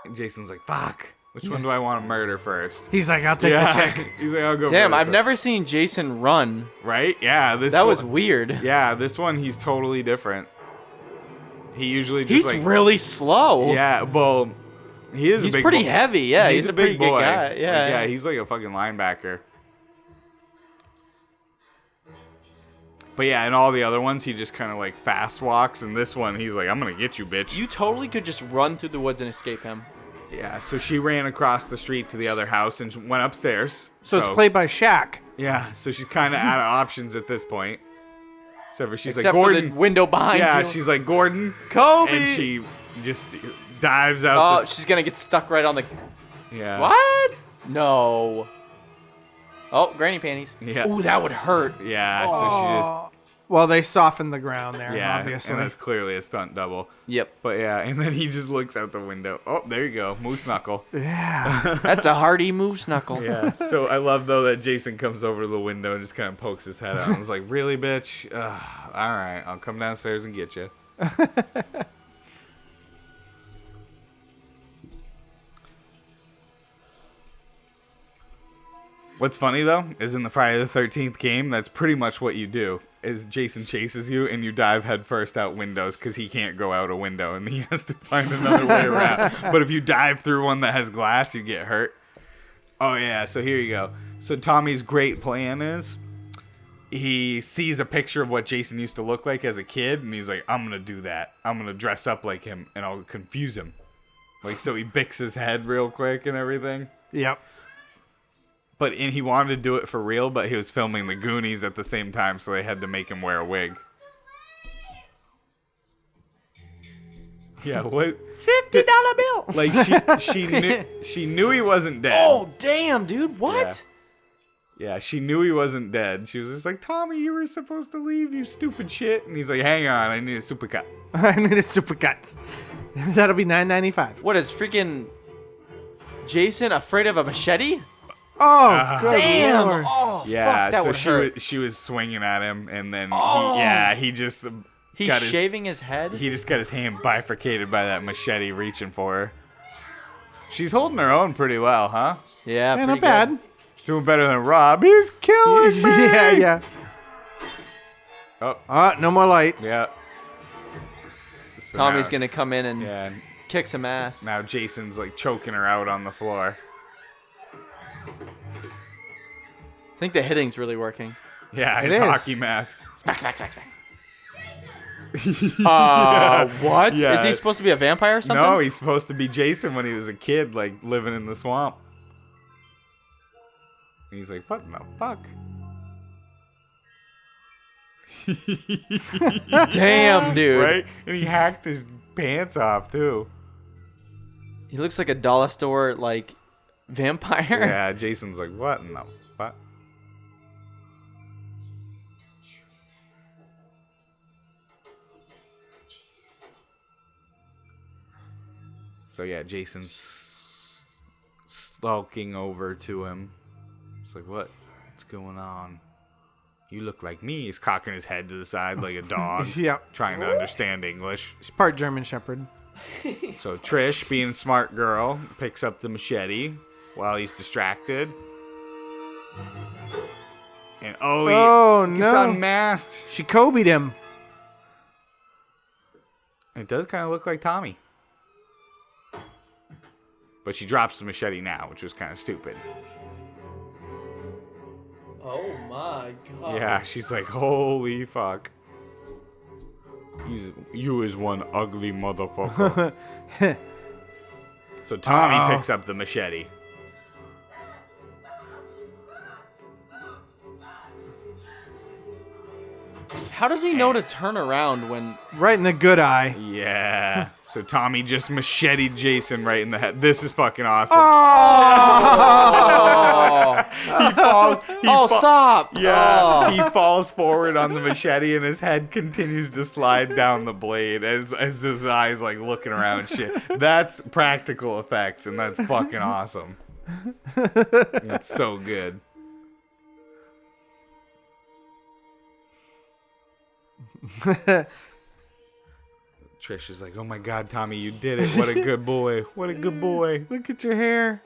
And Jason's like, fuck. Which one do I want to murder first? He's like, I'll take the chick. He's like, I'll go. Damn, for this I've one. never seen Jason run. Right? Yeah, this. That was one- weird. Yeah, this one he's totally different. He usually just He's like really slow. yeah. Well, he is. He's a big pretty boy. heavy. Yeah, he's a pretty big good boy. guy. Like, Yeah. yeah. He's like a fucking linebacker. But yeah, in all the other ones, he just kind of like fast walks. And this one, he's like, I'm gonna get you, bitch. You totally could just run through the woods and escape him. Yeah. So she ran across the street to the other house and went upstairs. So it's played by Shaq. Yeah. So she's kind of out of options at this point. Except for she's Except like for Gordon. the window behind Yeah, you. she's like Gordon. Kobe. And she just dives out. Oh, she's gonna get stuck right on the. Yeah. What? No. Oh, granny panties. Yeah. Ooh, that would hurt. Yeah. So she just. Well, they softened the ground there, Yeah, obviously. and that's clearly a stunt double. Yep. But yeah, and then he just looks out the window. Oh, there you go, moose knuckle. Yeah. That's a hardy moose knuckle. Yeah. So I love though that Jason comes over to the window and just kind of pokes his head out. I was like, really, bitch? All right, I'll come downstairs and get you. What's funny though is in the Friday the 13th game, that's pretty much what you do. Is Jason chases you and you dive headfirst out windows because he can't go out a window and he has to find another way around. But if you dive through one that has glass, you get hurt. Oh yeah, so here you go. So Tommy's great plan is he sees a picture of what Jason used to look like as a kid and he's like, I'm gonna do that. I'm gonna dress up like him and I'll confuse him. Like so he bicks his head real quick and everything. Yep. And he wanted to do it for real, but he was filming the Goonies at the same time, so they had to make him wear a wig. Yeah, what? $50 bill. Like she knew he wasn't dead. Oh damn, dude! What? Yeah, she knew he wasn't dead. She was just like, Tommy, you were supposed to leave, you stupid shit. And he's like, hang on, I need a supercut. I need a supercut. That'll be $9.95. What is freaking Jason afraid of a machete? Oh, good Damn! Lord. Oh, Yeah, fuck, that so would she hurt. she was swinging at him, and then Oh. he just He's got shaving his head. He just got his hand bifurcated by that machete reaching for her. She's holding her own pretty well, huh? Yeah, Yeah, pretty not bad. good. Doing better than Rob. He's killing me. Yeah, yeah. Oh, No more lights. yeah. So Tommy's now- gonna come in and Yeah. kick some ass. Now Jason's like choking her out on the floor. I think the hitting's really working. Yeah, It his is. hockey mask. Smack, smack, smack, smack. Yeah. What? Yeah. Is he supposed to be a vampire or something? No, he's supposed to be Jason when he was a kid, like living in the swamp. And he's like, what in the fuck? Damn, dude. Right? And he hacked his pants off too. He looks like a dollar store like vampire. Yeah, Jason's like, what in the fuck? So yeah, Jason's stalking over to him. It's like, what's going on? You look like me. He's cocking his head to the side like a dog, Yep. trying to understand English. She's part German Shepherd. So Trish, being a smart girl, picks up the machete while he's distracted. And he gets no. unmasked. She Kobe'd him. It does kind of look like Tommy. But she drops the machete now, which was kind of stupid. Oh my god. Yeah, she's like, holy fuck. You is one ugly motherfucker. So Tommy picks up the machete. How does he know to turn around when Right in the good eye. Yeah. So Tommy just macheted Jason right in the head. This is fucking awesome. Oh, He falls. stop. Yeah, Oh. he falls forward on the machete and his head continues to slide down the blade as his eyes like looking around and shit. That's practical effects and that's fucking awesome. That's so good. Trish is like, oh my god, Tommy, you did it. What a good boy. What a good boy. Look at your hair.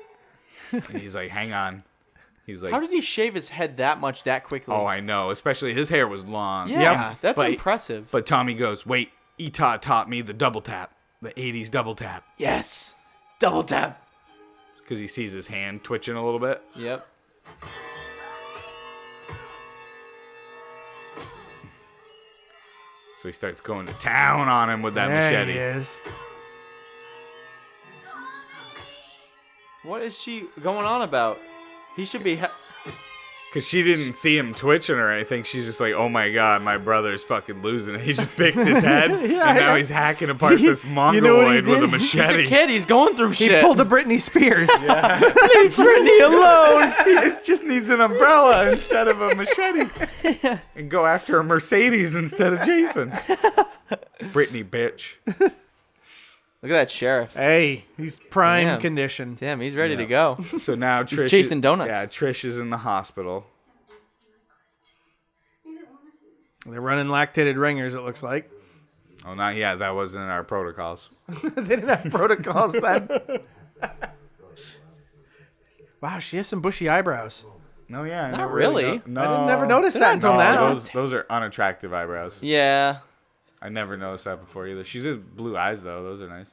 And he's like, hang on. He's like, How did he shave his head that much that quickly? oh, I know. Especially his hair was long. yeah, Yep. that's But- impressive. But Tommy goes, wait, Etah taught me the double tap, the 80s double tap. Yes. Double tap. Because he sees his hand twitching a little bit. Yep. So he starts going to town on him with that There machete. he is. What is she going on about? He should be. Because she didn't see him twitching or anything. She's just like, oh my god, my brother's fucking losing it. He just picked his head, and now he's hacking apart this You know what he mongoloid with a did? He's machete. a kid. He's going through He shit. pulled a Britney Spears. Leave Brittany alone. He just needs an umbrella instead of a machete. And go after a Mercedes instead of Jason. It's Brittany, bitch. Look at that sheriff. Hey, he's prime Damn. condition. Damn, he's ready to go. So now Trish chasing donuts. Yeah, Trish is in the hospital. They're running lactated ringers, it looks like. Oh, not yet. That wasn't in our protocols. They didn't have protocols then. Wow, she has some bushy eyebrows. No, yeah. I Not never really. No. I didn't never notice that until No, now. those are unattractive eyebrows. Yeah. I never noticed that before either. She's has blue eyes though. Those are nice.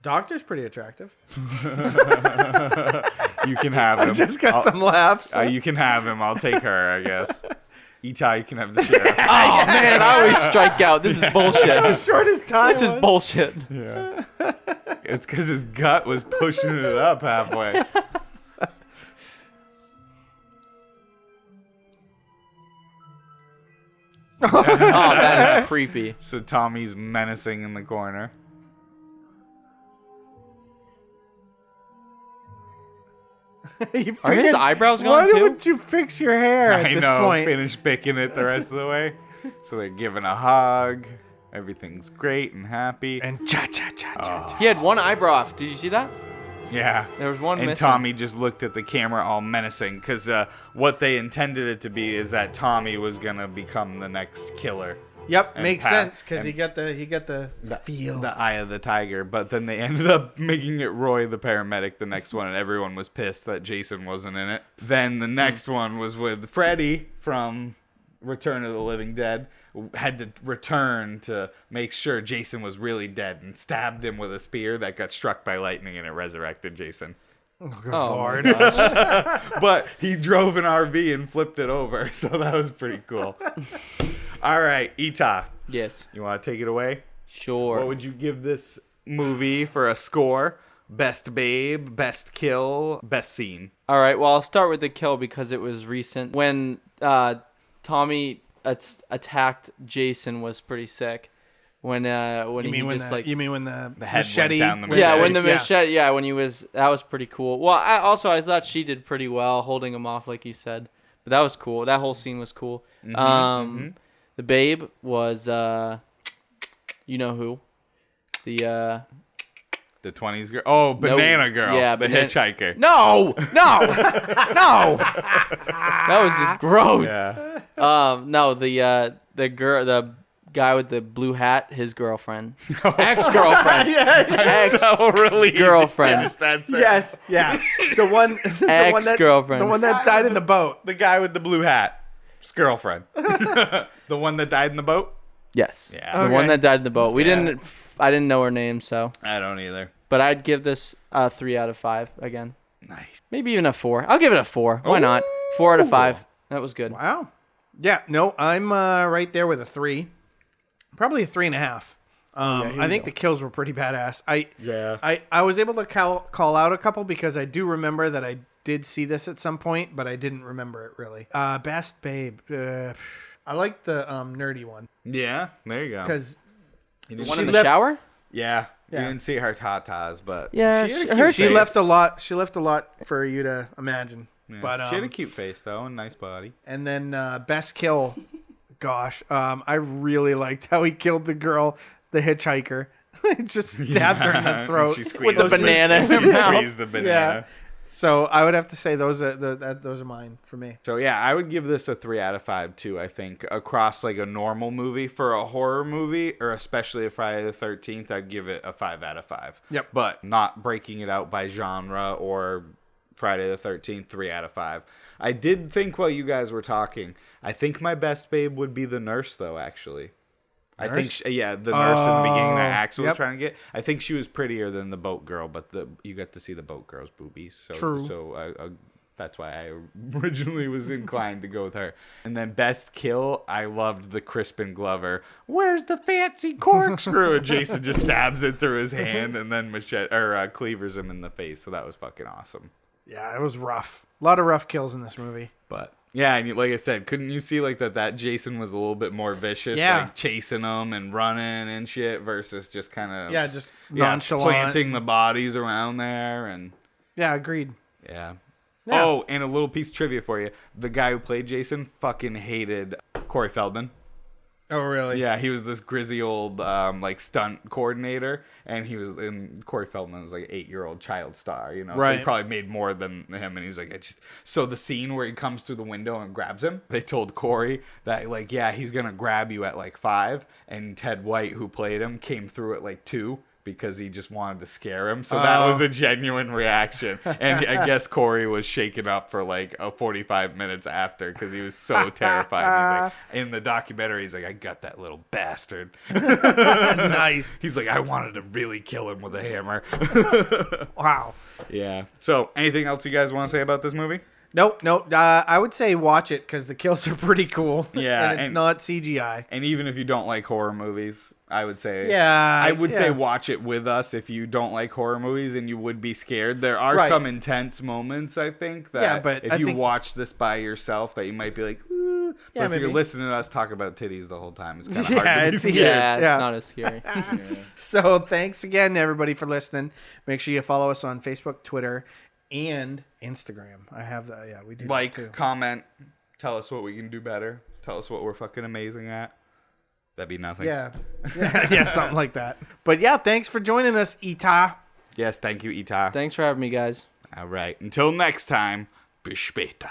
Doctor's pretty attractive. You can have him. Just got some laughs. You can have him. I'll take her, I guess. Etah, you can have the sheriff. Oh man, I always strike out. This is bullshit. Shortest time. This is bullshit. Yeah. It's because his gut was pushing it up halfway. Oh, that is creepy. So Tommy's menacing in the corner. Are his eyebrows gone Why too? would you fix your hair at I this know. point? Finish picking it the rest of the way. So they're giving a hug. Everything's great and happy. And cha cha cha cha. cha. He had one eyebrow off. Did you see that? Yeah. There was one And missing. Tommy just looked at the camera all menacing because what they intended it to be is that Tommy was going to become the next killer. Yep, And makes Pat- sense because and- he got the feel. The eye of the tiger. But then they ended up making it Roy the paramedic the next one, and everyone was pissed that Jason wasn't in it. Then the next one was with Freddy from Return of the Living Dead. Had to return to make sure Jason was really dead and stabbed him with a spear that got struck by lightning and it resurrected Jason. Good Oh, Lord. my gosh. But he drove an RV and flipped it over, so that was pretty cool. All right, Etah, Yes. you want to take it away? Sure. What would you give this movie for a score? Best babe, best kill, best scene. All right. Well, I'll start with the kill because it was recent. When Tommy attacked Jason was pretty sick. When You he mean when just the, like you mean when the head went machete? down the was- yeah, machete. when the machete, yeah, when he was, that was pretty cool. Well, I thought she did pretty well holding him off, like you said. But that was cool. That whole scene was cool. The babe was, you know who, the 20s girl. Oh, Banana Girl. Yeah, the Banana- hitchhiker. no, that was just gross. Yeah. No, the guy with the blue hat, his girlfriend, ex-girlfriend, So relieved. Girlfriend. Just that sentence. Yes, yeah. The one Ex-girlfriend. The one that died in the boat. The guy with the blue hat. His girlfriend. The one that died in the boat? Yes. Yeah. The one Okay. that died in the boat. Yeah. I didn't know her name, so. I don't either. But I'd give this a 3 out of 5 again. Nice. Maybe even a 4. I'll give it a 4. Why not? 4 out of 5. That was good. Wow. Yeah, no, I'm right there with a 3. Probably a 3.5. here I we think go. the kills were pretty badass. Yeah. I was able to call out a couple because I do remember that I did see this at some point, but I didn't remember it really. Best babe. I like the nerdy one Yeah. There you go. because You The didn't one She in the left- shower? Yeah. Yeah. You didn't see her tatas, but Yeah, she had a she- cute her- she face. left a lot. She left a lot for you to imagine. Yeah. But she had a cute face though, and nice body. and then best kill. Gosh, I really liked how he killed the girl, the hitchhiker. Just stabbed her in the And throat she squeezed With the banana in She her mouth. squeezed the banana. Yeah. So I would have to say those are mine for me. So yeah, I would give this a 3 out of 5 too. I think across like a normal movie for a horror movie, or especially a Friday the 13th, I'd give it a 5 out of 5. Yep. But not breaking it out by genre or Friday the 13th, 3 out of 5. I did think while you guys were talking, I think my best babe would be the nurse though. Actually, I Nurse? think, the nurse in the beginning that Oh, Axel was yep. trying to get. I think she was prettier than the boat girl, but you got to see the boat girl's boobies. So, True. So that's why I originally was inclined to go with her. And then best kill, I loved the Crispin Glover. Where's the fancy corkscrew? And Jason just stabs it through his hand, and then cleavers him in the face. So that was fucking awesome. Yeah, it was rough. A lot of rough kills in this movie. But yeah, and like I said, couldn't you see like that Jason was a little bit more vicious, Yeah. like chasing them and running and shit, versus just kind of Just nonchalant. planting the bodies around there and Yeah, agreed. yeah. Yeah. Oh, and a little piece of trivia for you: the guy who played Jason fucking hated Corey Feldman. Oh, really? Yeah, he was this grizzy old like stunt coordinator, and Corey Feldman was like an 8-year-old child star, you know. So Right. he probably made more than him, and he's like, so the scene where he comes through the window and grabs him, they told Corey that like, yeah, he's gonna grab you at like 5, and Ted White, who played him, came through at like 2. Because he just wanted to scare him. So that was a genuine reaction. And I guess Corey was shaken up for like 45 minutes after because he was so terrified. He's like, in the documentary, he's like, I got that little bastard. Nice. He's like, I wanted to really kill him with a hammer. Wow. Yeah. So anything else you guys want to say about this movie? Nope. I would say watch it because the kills are pretty cool. Yeah, and it's not CGI. And even if you don't like horror movies, I would say Yeah. watch it with us if you don't like horror movies and you would be scared. There are Right. some intense moments, I think, that Yeah, but if I you think- watch this by yourself, that you might be like, but Yeah, if you're maybe. listening to us talk about titties the whole time, it's kind of Yeah, hard to be it's- scared. Yeah, it's Yeah. not as scary. So thanks again, everybody, for listening. Make sure you follow us on Facebook, Twitter, and Instagram. I have that. Yeah, we do. Like, that too. comment, tell us what we can do better. Tell us what we're fucking amazing at. That'd be nothing. Yeah. Yeah, something like that. But yeah, thanks for joining us, Ita. Yes, thank you, Ita. Thanks for having me, guys. All right. Until next time, bis später.